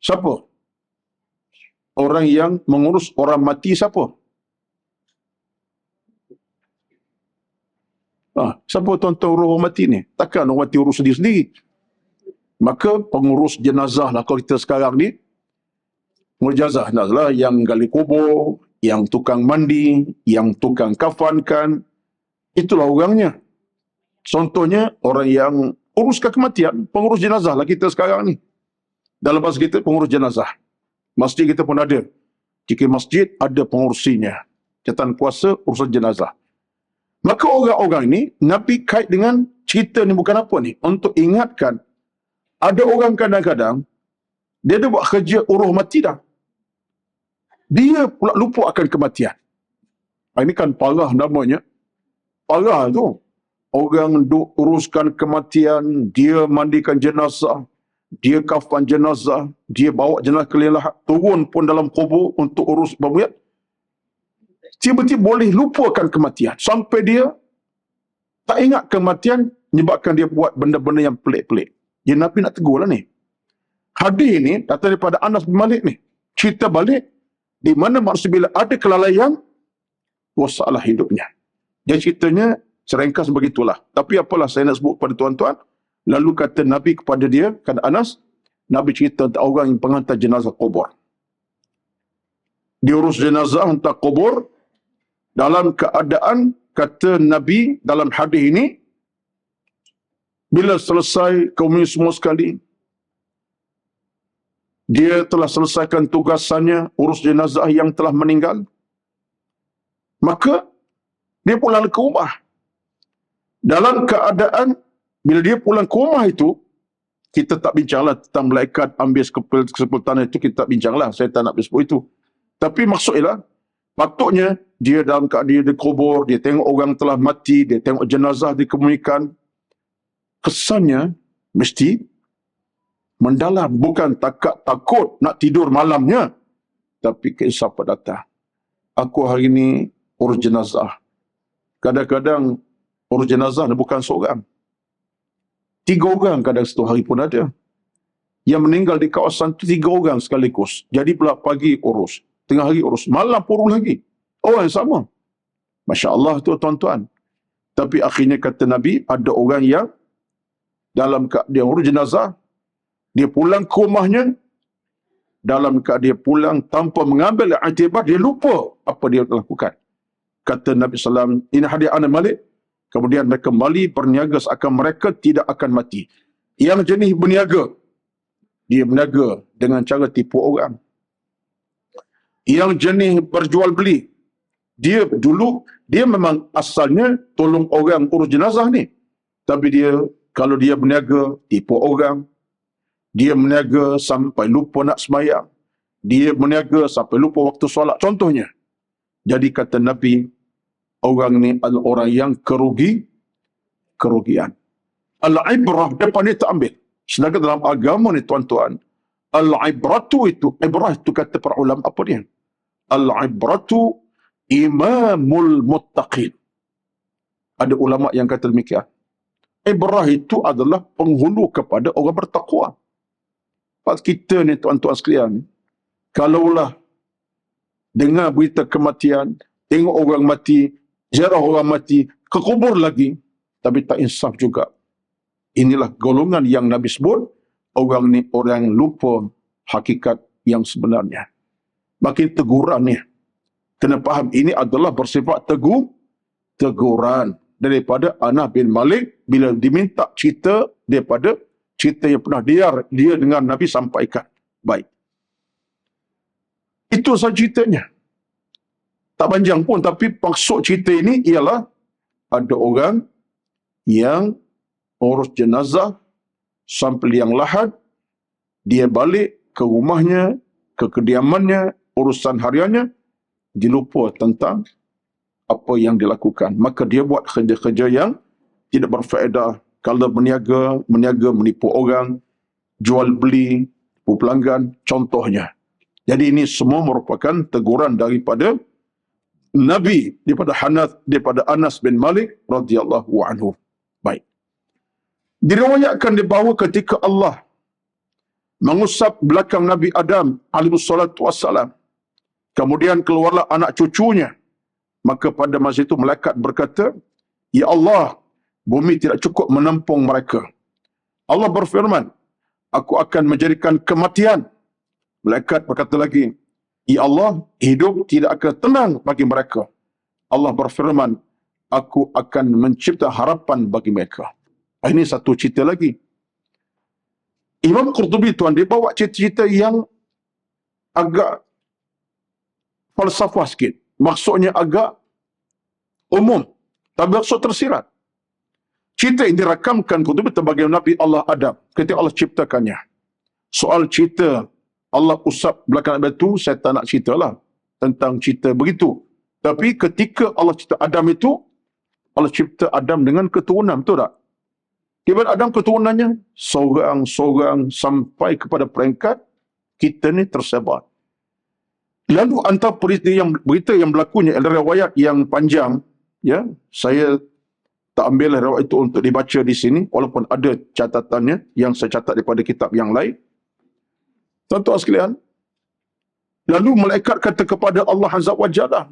Siapa? Orang yang mengurus orang mati siapa? Siapa tuan-tuan urus orang mati ni? Takkan orang mati urus sendiri-sendiri. Maka pengurus jenazah lah kalau kita sekarang ni. Pengurus jenazah lah yang gali kubur, yang tukang mandi, yang tukang kafankan. Itulah orangnya. Contohnya orang yang uruskan kematian, pengurus jenazah lah kita sekarang ni. Dalam bahasa kita pengurus jenazah. Masjid kita pun ada. Jika masjid ada pengurusinya. Jabatan kuasa urusan jenazah. Maka orang-orang ini, Nabi kait dengan cerita ni bukan apa ni. Untuk ingatkan, ada orang kadang-kadang, dia ada buat kerja urus mati dah. Dia pula lupa akan kematian. Ini kan parah namanya. Parah tu. Orang duk uruskan kematian, dia mandikan jenazah, dia kafan jenazah, dia bawa jenazah keliling turun pun dalam kubur untuk urus bermuyat. Tiba-tiba boleh lupakan kematian. Sampai dia tak ingat kematian, menyebabkan dia buat benda-benda yang pelik-pelik. Jadi Nabi nak tegur lah ni. Hadis ni datang daripada Anas bin Malik ni. Cerita balik, di mana manusia bila ada kelalaian, masalah hidupnya. Jadi ceritanya, serengkas begitulah. Tapi apalah saya nak sebut kepada tuan-tuan. Lalu kata Nabi kepada dia, kata Anas, Nabi cerita tentang orang yang penghantar jenazah kubur. Diurus jenazah hantar kubur dalam keadaan kata Nabi dalam hadis ini, bila selesai kaum ini semua sekali, dia telah selesaikan tugasannya, urus jenazah yang telah meninggal, maka dia pulang ke rumah. Dalam keadaan, bila dia pulang ke rumah itu, kita tak bincanglah tentang malaikat ambil kesempatan itu, kita tak bincanglah, saya tak nak bersebut itu. Tapi maksud ialah, patutnya dia dalam keadaan dia dikubur, dia tengok orang telah mati, dia tengok jenazah dikebumikan, kesannya mesti mendalam, bukan takut nak tidur malamnya, tapi keinsafan datang. Aku hari ini urus jenazah. Kadang-kadang urus jenazah bukan seorang, 3 orang kadang satu hari pun ada. Yang meninggal di kawasan itu 3 orang sekaligus. Jadi pula pagi urus, tengah hari urus, malam pun urus lagi. Orang yang sama. Masya Allah tu tuan-tuan. Tapi akhirnya kata Nabi, ada orang yang dalam dia urus jenazah, dia pulang ke rumahnya, dalam keadaan dia pulang tanpa mengambil iktibar, dia lupa apa dia lakukan. Kata Nabi SAW, ini hadis Anas Malik, kemudian mereka kembali berniaga seakan mereka tidak akan mati. Yang jenis berniaga, dia berniaga dengan cara tipu orang. Yang jenis berjual beli, dia memang asalnya tolong orang urus jenazah ni. Tapi kalau dia berniaga, tipu orang. Dia berniaga sampai lupa nak sembahyang. Dia berniaga sampai lupa waktu solat. Contohnya. Jadi kata Nabi, orang ni adalah orang yang kerugian. Al-ibrah, depan ni tak ambil. Sedangkan dalam agama ni tuan-tuan, al-ibratu ibrah itu kata para ulama apa dia? Al-ibratu imamul muttaqin. Ada ulama yang kata demikian. Ibrah itu adalah penghulu kepada orang bertakwa. Pas kita ni tuan-tuan sekalian, kalaulah dengar berita kematian, tengok orang mati, ziarah orang mati, ke kubur lagi, tapi tak insaf juga. Inilah golongan yang Nabi sebut, orang ni orang lupa hakikat yang sebenarnya. Makin teguran ni. Kena faham, ini adalah bersifat teguran daripada Anas bin Malik bila diminta cerita daripada cerita yang pernah dia dengan Nabi sampaikan. Baik. Itu sahaja ceritanya. Tak panjang pun, tapi maksud cerita ini ialah ada orang yang urus jenazah sampai liang lahat, dia balik ke rumahnya, ke kediamannya, urusan hariannya, dia lupa tentang apa yang dilakukan. Maka dia buat kerja-kerja yang tidak berfaedah. Kalau berniaga menipu orang, jual beli, tipu pelanggan, contohnya. Jadi ini semua merupakan teguran daripada Nabi, daripada Anas bin Malik radhiyallahu anhu. Baik. Diriwayatkan bahawa ketika Allah mengusap belakang Nabi Adam alaihi salatu wassalam, kemudian keluarlah anak cucunya, maka pada masa itu malaikat berkata, "Ya Allah, bumi tidak cukup menampung mereka." Allah berfirman, "Aku akan menjadikan kematian." Malaikat berkata lagi, "Ya Allah, hidup tidak akan tenang bagi mereka." Allah berfirman, "Aku akan mencipta harapan bagi mereka." Ini satu cerita lagi. Imam Qurtubi tuan, dia bawa cerita-cerita yang agak falsafah sikit. Maksudnya agak umum, tapi maksud tersirat. Cerita yang dirakamkan Qurtubi terbagaimana Nabi Allah Adam ketika Allah ciptakannya. Soal cerita Allah usap belakang batu, saya tak nak ceritalah tentang cerita begitu. Tapi ketika Allah cipta Adam itu, Allah cipta Adam dengan keturunan, betul tak? Daripada Adam keturunannya, seorang-seorang sampai kepada peringkat kita ni tersebar. Lalu antara berita yang berlakunya adalah riwayat yang panjang, ya. Saya tak ambil riwayat itu untuk dibaca di sini, walaupun ada catatannya yang saya catat daripada kitab yang lain. Tuan-tuan sekalian, lalu malaikat kata kepada Allah Azza wa Jalla,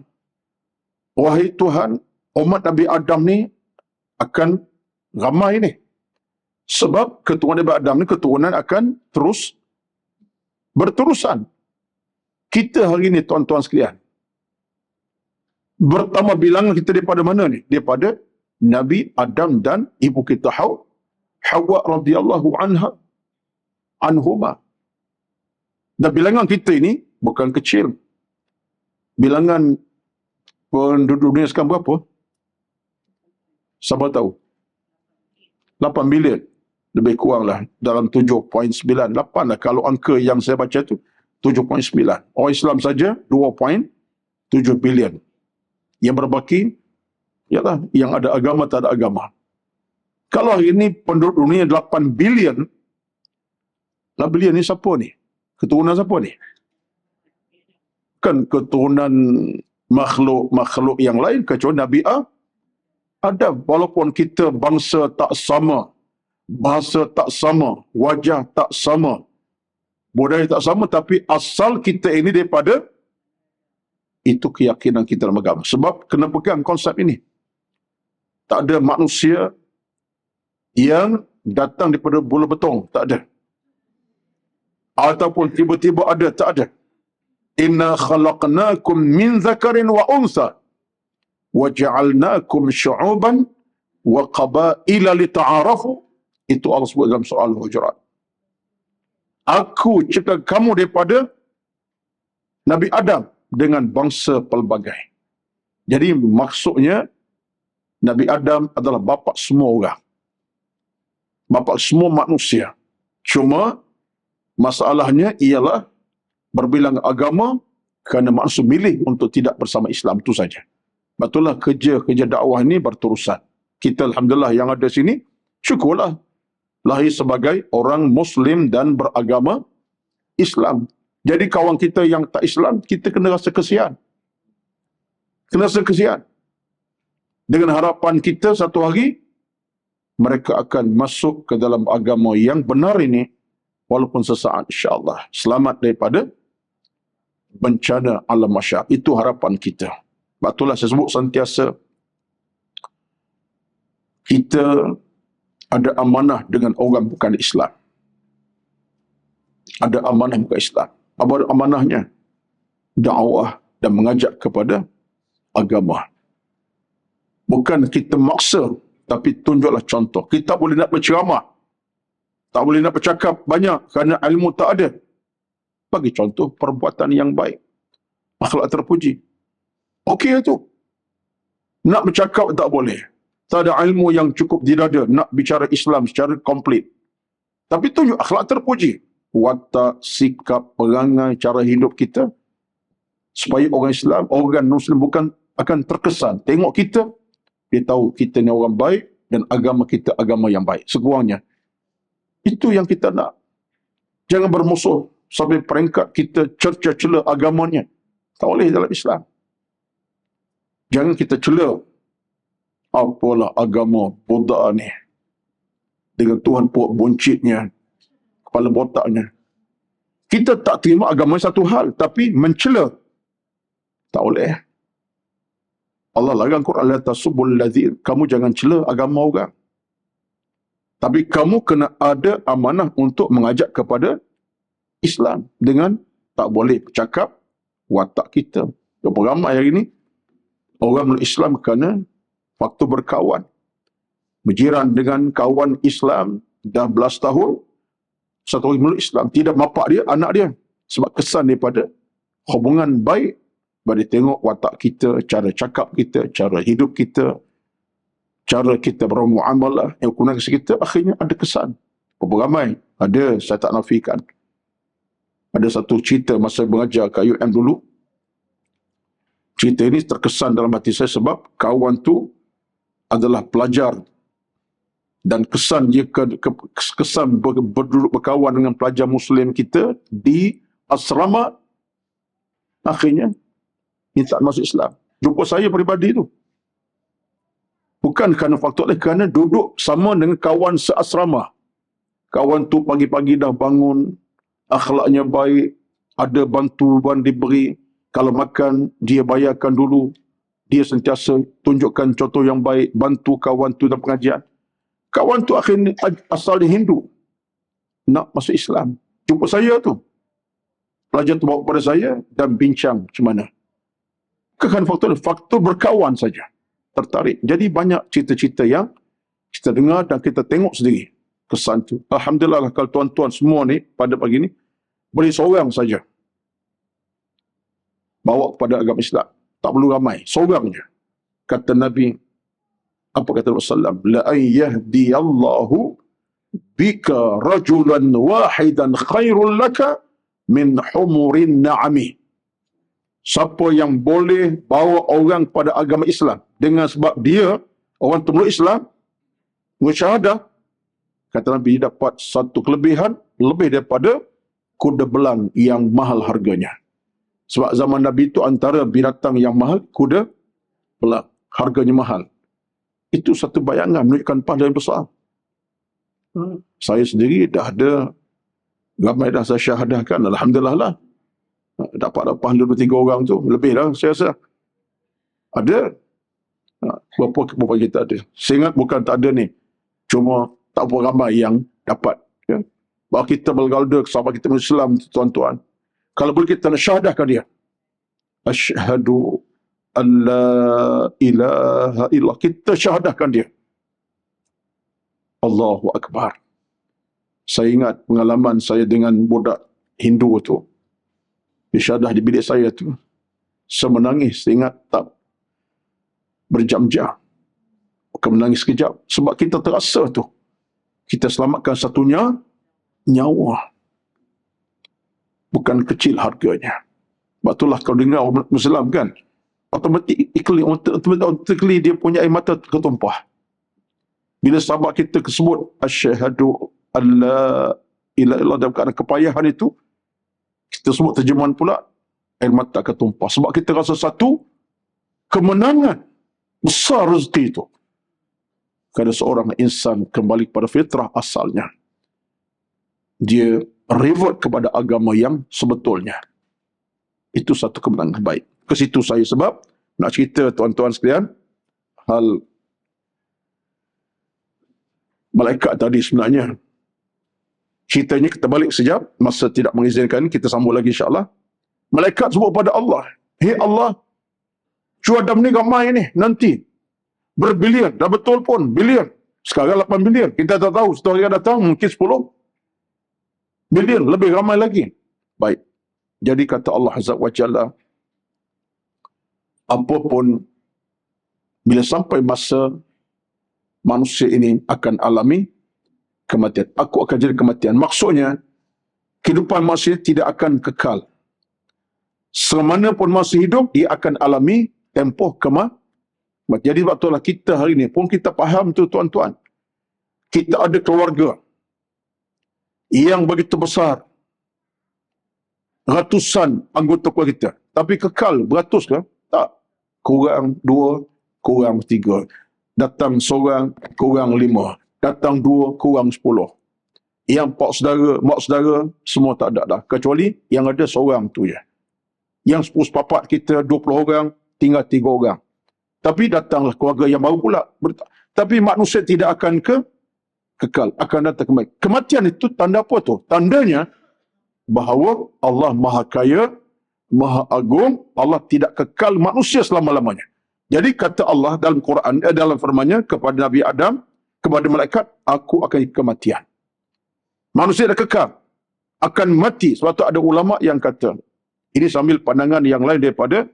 "Wahai Tuhan, umat Nabi Adam ni akan ramai ni. Sebab keturunan Nabi Adam ni keturunan akan terus berterusan. Kita hari ini tuan-tuan sekalian, Bertambah bilangan kita daripada mana ni? Daripada Nabi Adam dan ibu kita Hawa radhiyallahu anhuma. Dan bilangan kita ini bukan kecil. Bilangan penduduk dunia sekarang berapa? Siapa tahu? 8 bilion. Lebih kurang lah. Dalam 7.98 lah. Kalau angka yang saya baca tu 7.9. Orang Islam saja 2.7 bilion. Yang berbaki ialah yang ada agama tak ada agama. Kalau hari ini penduduk dunia 8 bilion, 8 bilion ni siapa ni? Keturunan siapa ni? Kan keturunan makhluk yang lain kecuali Nabi Adam. Walaupun kita bangsa tak sama, bahasa tak sama, wajah tak sama, budaya tak sama, tapi asal kita ini daripada itu keyakinan kita dalam agama. Sebab kena pegang konsep ini. Tak ada manusia yang datang daripada bola betung. Tak ada. Ataupun tiba-tiba ada. Tak ada. Inna khalaqnakum min zakarin wa unsa wa ja'alnakum syu'uban wa qabaila lita'arafu. Itu Allah sebut dalam surah Al-Hujurat. Aku cipta kamu daripada Nabi Adam dengan bangsa pelbagai. Jadi maksudnya Nabi Adam adalah bapa semua orang. Bapa semua manusia. Cuma masalahnya ialah berbilang agama kerana manusia milih untuk tidak bersama Islam, itu saja. Betullah kerja dakwah ini berterusan. Kita alhamdulillah yang ada sini, syukurlah lahir sebagai orang Muslim dan beragama Islam. Jadi kawan kita yang tak Islam, kita kena rasa kesian. Kena rasa kesian. Dengan harapan kita satu hari, mereka akan masuk ke dalam agama yang benar ini, walaupun sesaat insyaAllah. Selamat daripada bencana alam masyarakat. Itu harapan kita. Betullah saya sebut sentiasa, kita ada amanah dengan orang bukan Islam. Ada amanah bukan Islam. Apa amanahnya? Dakwah dan mengajak kepada agama. Bukan kita maksa, tapi tunjuklah contoh. Kita boleh nak berceramah, tak boleh nak bercakap banyak kerana ilmu tak ada. Bagi contoh perbuatan yang baik, akhlak terpuji. Okey itu. Nak bercakap tak boleh. Tak ada ilmu yang cukup di dada nak bicara Islam secara komplit. Tapi tunjuk akhlak terpuji. Watak, sikap, perangai, cara hidup kita. Supaya orang Islam, orang Muslim bukan akan terkesan. Tengok kita, dia tahu kita ni orang baik dan agama kita agama yang baik. Sekurangnya. Itu yang kita nak. Jangan bermusuh sampai peringkat kita cerca-cela agamanya. Tak boleh dalam Islam. Jangan kita cela. Apalah agama bodak ni. Dengan Tuhan puak buncitnya, kepala botaknya. Kita tak terima agama satu hal, tapi mencela. Tak boleh. Allah larang Quran, la tasubbul ladzin. Kamu jangan cela agama orang. Tapi kamu kena ada amanah untuk mengajak kepada Islam. Dengan tak boleh bercakap watak kita. Berapa ramai hari ini orang meluk Islam kerana waktu berkawan. Berjiran dengan kawan Islam dah belas tahun. Satu orang meluk Islam. Tidak mapak dia, anak dia. Sebab kesan daripada hubungan baik. Bagi tengok watak kita, cara cakap kita, cara hidup kita, cara kita bermuamalah, yang gunakan kita, akhirnya ada kesan. Berapa ramai? Ada, saya tak nafikan. Ada satu cerita masa mengajar kat UM dulu. Cerita ini terkesan dalam hati saya sebab kawan tu adalah pelajar. Dan kesan dia kesan berduduk berkawan dengan pelajar Muslim kita di asrama, akhirnya minta masuk Islam. Jumpa saya peribadi tu. Bukan kerana faktor lain, kerana duduk sama dengan kawan seasrama. Kawan tu pagi-pagi dah bangun, akhlaknya baik, ada bantuan diberi. Kalau makan, dia bayarkan dulu. Dia sentiasa tunjukkan contoh yang baik, bantu kawan tu dalam pengajian. Kawan tu akhirnya asalnya Hindu, nak masuk Islam. Jumpa saya tu. Pelajar tu bawa kepada saya dan bincang macam mana. Bukan faktor berkawan saja. Tertarik. Jadi banyak cerita-cerita yang kita dengar dan kita tengok sendiri. Kesan tu. Alhamdulillah kalau tuan-tuan semua ni pada pagi ni boleh seorang saja bawa kepada agama Islam. Tak perlu ramai. Seorang je. Kata Nabi, apa kata Rasulullah? La an yahdiyallahu bika rajulan wahidan khairul laka min humurin na'ami. Siapa yang boleh bawa orang pada agama Islam dengan sebab dia orang tu meluk Islam, bersyahadah, kata Nabi dapat satu kelebihan lebih daripada kuda belang yang mahal harganya. Sebab zaman Nabi itu antara binatang yang mahal kuda belang, harganya mahal. Itu satu bayangan menunjukkan pahala yang besar. Saya sendiri dah ada ramai dah saya syahadahkan, alhamdulillah lah. Dapat pahala 2-3 orang tu lebih lah saya rasa. Ada berapa kita ada. Saya ingat bukan tak ada ni, cuma tak berapa ramai yang dapat. Ya. Bahawa kita bergalda sahabat kita Islam, tuan-tuan, kalau boleh kita nak syahadahkan dia, asyhadu an la ilaha illallah, kita syahadahkan dia, Allahu Akbar. Saya ingat pengalaman saya dengan budak Hindu tu, disyahadah di bilik saya tu, saya menangis. Saya ingat tak berjam-jam, bukan menangis sekejap, sebab kita terasa tu kita selamatkan satunya nyawa. Bukan kecil harganya. Sebab itulah kalau dengar orang Muslim kan, automatically dia punya air mata tertumpah. Bila sahabat kita sebut asyhadu alla ilaha illallah dalam keadaan kepayahan itu, kita sebut terjemahan pula, air mata akan tumpah. Sebab kita rasa satu kemenangan besar rezeki itu. Kerana seorang insan kembali pada fitrah asalnya. Dia revert kepada agama yang sebetulnya. Itu satu kemenangan baik. Ke situ saya sebab nak cerita tuan-tuan sekalian, hal malaikat tadi sebenarnya. Ceritanya kita balik sekejap, masa tidak mengizinkan, kita sambung lagi insya-Allah. Malaikat sebut pada Allah, "Hei Allah, cuadam ni ramai ni, nanti berbilion, dah betul pun bilion. Sekarang 8 bilion, kita tak tahu, setahun yang datang mungkin 10 bilion, lebih ramai lagi." Baik. Jadi kata Allah Azza wa Jalla, apapun bila sampai masa manusia ini akan alami kematian, aku akan jadi kematian. Maksudnya, kehidupan manusia tidak akan kekal. Semana pun masih hidup, dia akan alami tempoh kematian. Jadi waktu lah kita hari ini pun kita faham tu tuan-tuan. Kita ada keluarga yang begitu besar. Ratusan anggota keluarga kita. Tapi kekal beratus ke? Tak. Kurang 2, kurang 3. Datang seorang, kurang 5. Datang 2, kurang 10. Yang pak saudara, mak saudara, semua tak ada dah. Kecuali yang ada seorang tu je. Yang sepupu-sepapat kita 20 orang, tinggal 3 orang. Tapi datanglah keluarga yang baru pula. Tapi manusia tidak akan kekal. Akan datang kembali. Kematian itu tanda apa tu? Tandanya bahawa Allah Maha Kaya, Maha Agung, Allah tidak kekal manusia selama-lamanya. Jadi kata Allah dalam Quran, dalam firman-Nya kepada Nabi Adam, kepada malaikat, aku akan kematian. Manusia dah kekal, akan mati. Sebab tu ada ulama yang kata, ini sambil pandangan yang lain daripada,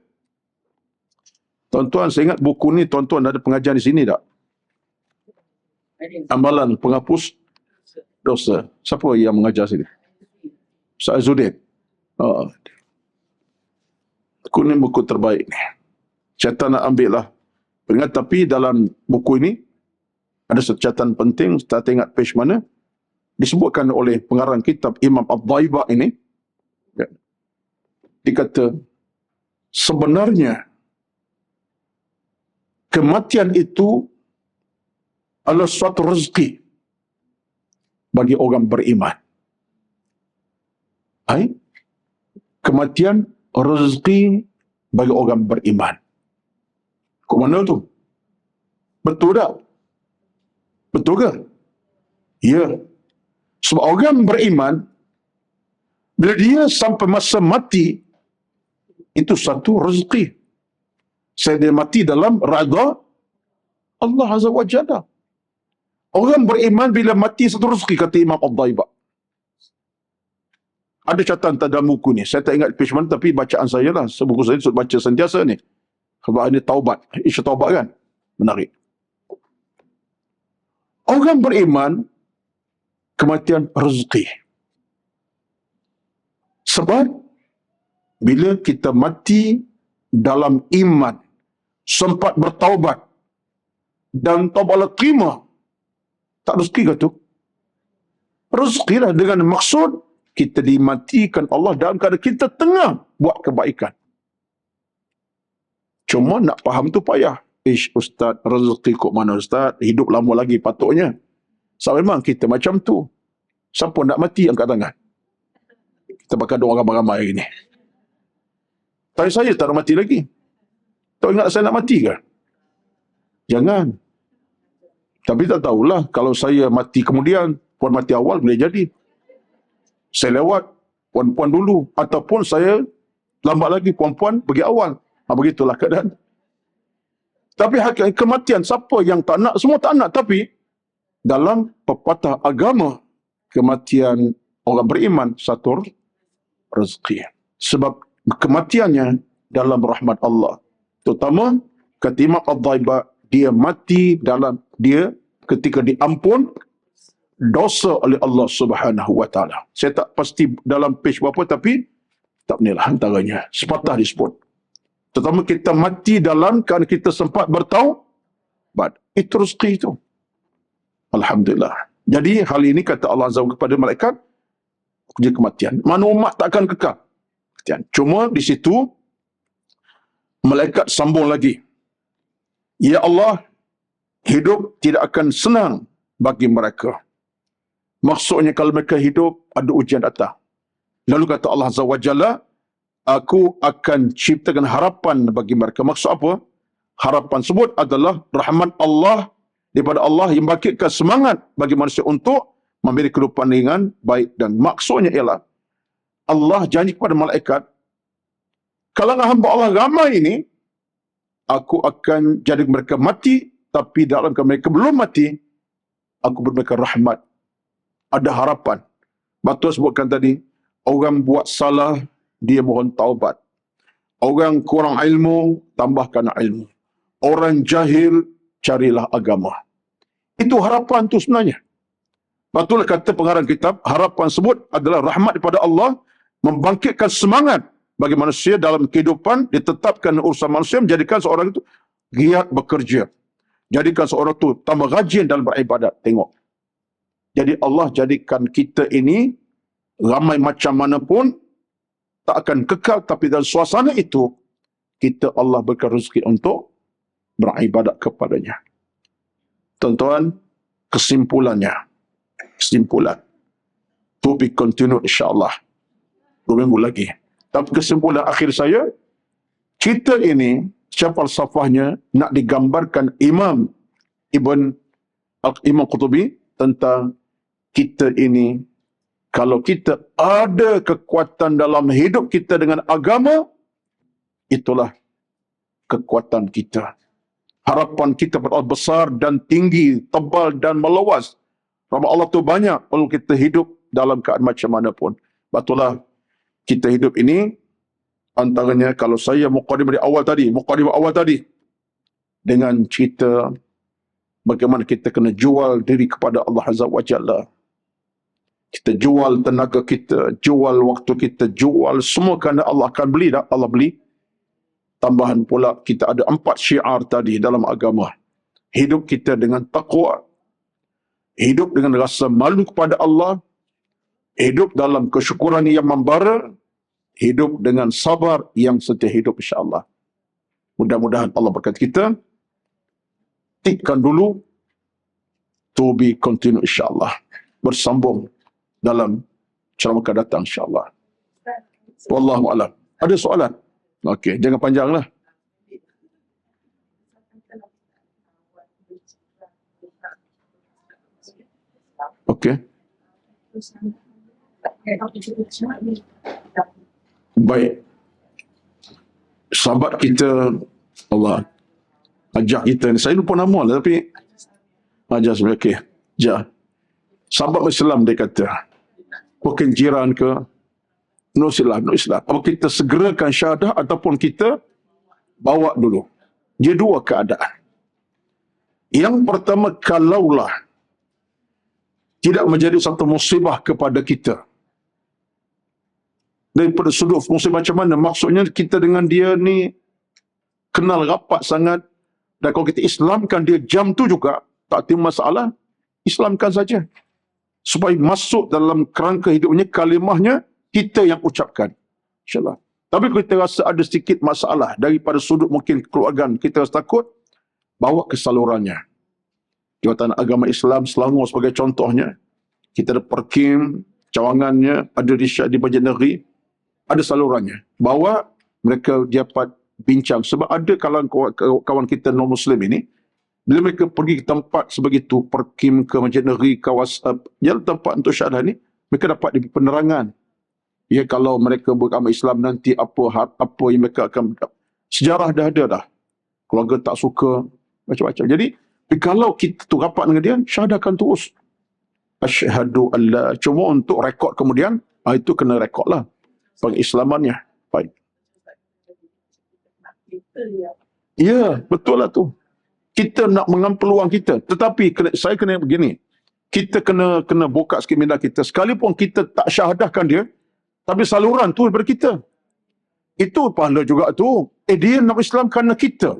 tuan-tuan, saya ingat buku ni, tuan-tuan ada pengajian di sini tak? Amalan penghapus dosa. Siapa yang mengajar sini? Ustaz Azuddin. Buku ni buku terbaik ni. Catatan nak ambil lah. Ingat, tapi dalam buku ini ada satu catatan penting, saya tengok page mana, disebutkan oleh pengarang kitab Imam Ad-Daibah ini. Dia kata, sebenarnya kematian itu adalah suatu rezeki bagi orang beriman. Kematian rezeki bagi orang beriman. Kok mana tu? Betul tak? Betul ke? Ya. Sebab orang beriman, bila dia sampai masa mati, itu satu rezeki. Dia mati dalam redha Allah Azza wa Jalla. Orang beriman bila mati satu rezeki, kata Imam Ad-Daibah. Ada catatan dalam buku ni. Saya tak ingat page mana, tapi bacaan saya lah. Buku saya baca sentiasa ni. Sebab ini taubat. Isu taubat kan? Menarik. Orang beriman, kematian rezeki. Sebab, bila kita mati dalam iman, sempat bertaubat, dan taubatlah terima, tak rezeki ke tu? Rezeki lah, dengan maksud kita dimatikan Allah dalam keadaan kita tengah buat kebaikan. Cuma nak faham tu payah. Ustaz, rezeki kok mana Ustaz? Hidup lama lagi patutnya. So memang kita macam tu. Siapa nak mati angkat tangan? Kita bakal doa ramai-ramai hari ni. Tapi saya tak nak mati lagi. Tak ingat saya nak mati ke? Jangan. Tapi tak tahulah, kalau saya mati kemudian, puan mati awal boleh jadi. Saya lewat, puan-puan dulu. Ataupun saya lambat lagi, puan-puan pergi awal. Begitulah keadaan. Tapi hakikat kematian, siapa yang tak nak? Semua tak nak. Tapi dalam pepatah agama, kematian orang beriman satu rezeki. Sebab kematiannya dalam rahmat Allah. Terutama kata Imam Ad-Daibah, dia mati dalam dia ketika diampun dosa oleh Allah Subhanahu wa taala. Saya tak pasti dalam page berapa, tapi tak inilah antaranya. Sepatah disebut. Terutama kita mati dalam kan kita sempat bertaubat. Itu rezeki itu. Alhamdulillah. Jadi hal ini kata Allah Azza kepada malaikat, kerja kematian. Mana umat takkan kekal. Cuma di situ malaikat sambung lagi. Ya Allah, hidup tidak akan senang bagi mereka. Maksudnya kalau mereka hidup, ada ujian datang. Lalu kata Allah Azza wa Jalla, aku akan ciptakan harapan bagi mereka. Maksud apa? Harapan tersebut adalah rahmat Allah daripada Allah yang bangkitkan semangat bagi manusia untuk memberi kehidupan dengan baik. Dan maksudnya ialah Allah janji kepada malaikat, kalangan hamba Allah ramai ini, aku akan jadi mereka mati, tapi dalam mereka belum mati, aku beri mereka rahmat. Ada harapan. Betul sebutkan tadi, orang buat salah, dia mohon taubat. Orang kurang ilmu, tambahkan ilmu. Orang jahil, carilah agama. Itu harapan tu sebenarnya. Betul kata pengarang kitab, harapan sebut adalah rahmat daripada Allah, membangkitkan semangat bagi manusia dalam kehidupan, ditetapkan urusan manusia, menjadikan seorang itu giat bekerja. Jadikan seorang itu tambah rajin dalam beribadat. Tengok. Jadi Allah jadikan kita ini, ramai macam mana pun, tak akan kekal, tapi dalam suasana itu, kita Allah berikan rezeki untuk beribadat kepadanya. Tuan-tuan, kesimpulan. To be continued insyaAllah. 2 minggu lagi. Tapi kesimpulan akhir saya, cerita ini, secara falsafahnya, nak digambarkan Imam Qurtubi tentang kita ini, kalau kita ada kekuatan dalam hidup kita dengan agama, itulah kekuatan kita. Harapan kita pada Allah besar dan tinggi, tebal dan meluas. Rahmat Allah tu banyak, perlu kita hidup dalam keadaan macam mana pun. Betullah, kita hidup ini, antaranya kalau saya mukadimah awal tadi, dengan cerita bagaimana kita kena jual diri kepada Allah Azza wa Jalla. Kita jual tenaga kita, jual waktu kita, jual semua kerana Allah akan beli. Allah beli. Tambahan pula kita ada 4 syiar tadi dalam agama. Hidup kita dengan taqwa, hidup dengan rasa malu kepada Allah, hidup dalam kesyukuran yang membara, hidup dengan sabar yang setia hidup insya-Allah. Mudah-mudahan Allah berkati kita. Tikkan dulu, to be continue insya-Allah. Bersambung dalam ceramah akan datang insya-Allah. Wallahu a'lam. Ada soalan? Okey, jangan panjanglah. Okey. Baik. Sahabat kita Allah ajak kita ni. Saya lupa nama lah tapi ajar sebenarnya. Okey. Ja. Sahabat Islam dia kata, mungkin jiran ke, no Islam. Apa kita segerakan syahadah ataupun kita bawa dulu. Dia dua keadaan. Yang pertama, kalaulah tidak menjadi satu musibah kepada kita. Daripada sudut musibah macam mana? Maksudnya kita dengan dia ni kenal rapat sangat. Dan kalau kita Islamkan dia jam tu juga, tak timbul masalah, Islamkan saja. Supaya masuk dalam kerangka hidupnya, kalimahnya kita yang ucapkan. InsyaAllah. Tapi kalau kita rasa ada sedikit masalah daripada sudut mungkin keluarga, kita rasa takut, bawa ke salurannya. Jawatan Agama Islam Selangor sebagai contohnya. Kita ada Perkim, cawangannya, ada Rishad di Bajet Negeri, ada salurannya. Bawa, mereka dapat bincang. Sebab ada kawan kita non-Muslim ini, bila mereka pergi ke tempat sebegitu, Perkim ke Masjid Negeri, kawasan, jalan tempat untuk syahadah ni, mereka dapat penerangan. Ya, kalau mereka beragama Islam nanti apa yang mereka akan, sejarah dah ada dah. Keluarga tak suka, macam-macam. Jadi, kalau kita tu rapat dengan dia, syahadahkan terus. Asyhadu an la, cuma untuk rekod kemudian, itu kena rekod lah. Pengislamannya. Baik. Ya, betul lah tu. Kita nak mengambil peluang kita. Tetapi saya kena begini. Kita kena buka sikit minda kita. Sekalipun kita tak syahadahkan dia, tapi saluran tu daripada kita. Itu pahala juga tu. Dia nak Islam kerana kita.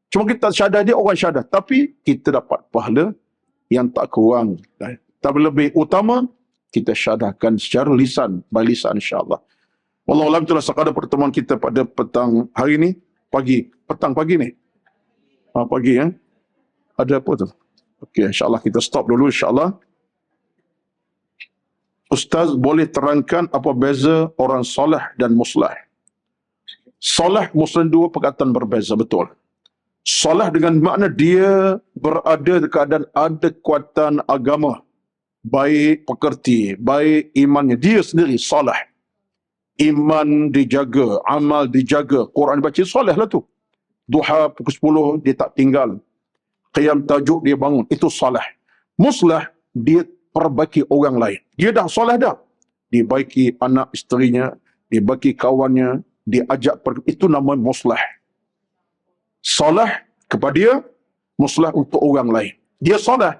Cuma kita syahadah dia, orang syahadah. Tapi kita dapat pahala yang tak kurang. Tapi lebih utama, kita syahadahkan secara lisan. By lisan insyaAllah. Wallahualam, itulah sekadar pertemuan kita pada petang hari ni. Petang pagi ni. Pagi ya. Ada apa tu? Okey, insyaAllah kita stop dulu insyaAllah. Ustaz boleh terangkan apa beza orang soleh dan muslah? Soleh, muslim dua perkataan berbeza, betul. Soleh dengan makna dia berada di keadaan ada kekuatan agama. Baik pekerti, baik imannya. Dia sendiri soleh. Iman dijaga, amal dijaga, Quran dibaca, soleh lah tu. Duha pukul 10 dia tak tinggal. Qiyam tajuk dia bangun, itu soleh. Muslah, dia perbaiki orang lain. Dia dah soleh dah. Dia baiki anak isterinya, dia baiki kawannya, dia ajak itu nama muslah. Soleh kepada dia, muslah untuk orang lain. Dia soleh.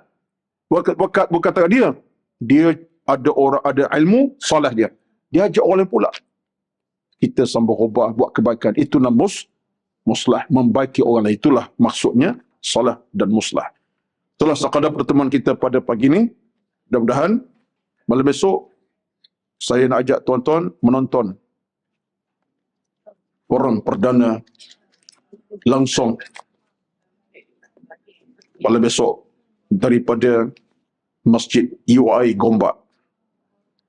Bukan dia. Dia ada ilmu, soleh dia. Dia ajak orang lain pula. Kita sambung ubah, buat kebaikan. Itu nama muslah, membaiki orang lain. Itulah maksudnya solah dan muslah. Itulah sekadar pertemuan kita pada pagi ini. Mudah-mudahan malam besok saya nak ajak tuan-tuan menonton forum perdana langsung malam besok daripada Masjid UI Gombak.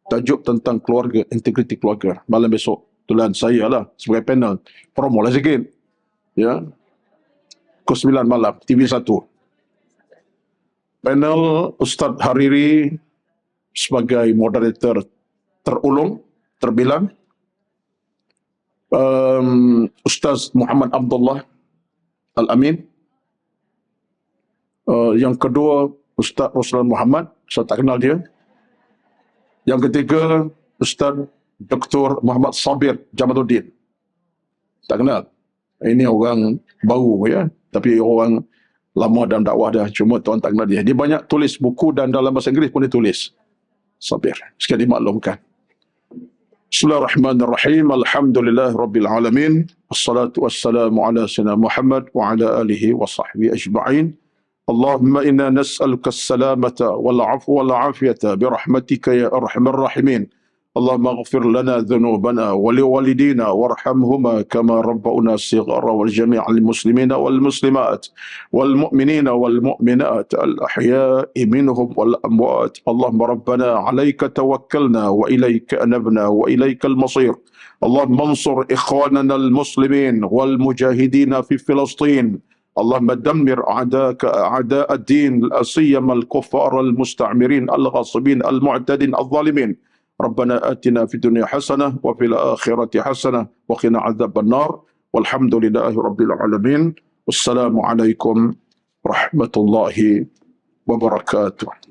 Tajuk tentang keluarga, integriti keluarga. Malam besok. Tulan saya lah sebagai panel. Promo lah sikit. Ya. Pukul 9 malam, TV1. Panel Ustaz Hariri sebagai moderator terbilang. Ustaz Muhammad Abdullah Al-Amin. Yang kedua, Ustaz Ruslan Muhammad. Saya tak kenal dia. Yang ketiga, Ustaz Dr. Muhammad Sabir Jamaluddin. Tak kenal. Ini orang baru ya. Tapi orang lama dalam dakwah dah. Cuma tuan tak kenal dia. Dia banyak tulis buku dan dalam bahasa Inggeris pun dia tulis. Sabir. Sekali dimaklumkan. Bismillahirrahmanirrahim. Alhamdulillah Rabbil Alamin. Assalatu wassalamu ala sayyidina Muhammad wa ala alihi wa sahbihi ajma'in. Allahumma inna nas'aluka as-salamata wal 'afwa wal 'afiyata bi rahmatika ya arhamar rahimin. اللهم اغفر لنا ذنوبنا ولوالدينا وارحمهما كما ربونا صغارا والجميع المسلمين والمسلمات والمؤمنين والمؤمنات الأحياء منهم والأموات. اللهم ربنا عليك توكلنا وإليك أنبنا وإليك المصير. اللهم انصر إخواننا المسلمين والمجاهدين في فلسطين. اللهم دمر أعداءك أعداء الدين لا سيما الكفار المستعمرين الغاصبين المعتدين الظالمين. ربنا آتنا في الدنيا حسنة وفي الآخرة حسنة وقنا عذاب النار. Walhamdulillahi rabbil alamin. Wassalamualaikum warahmatullahi wabarakatuh.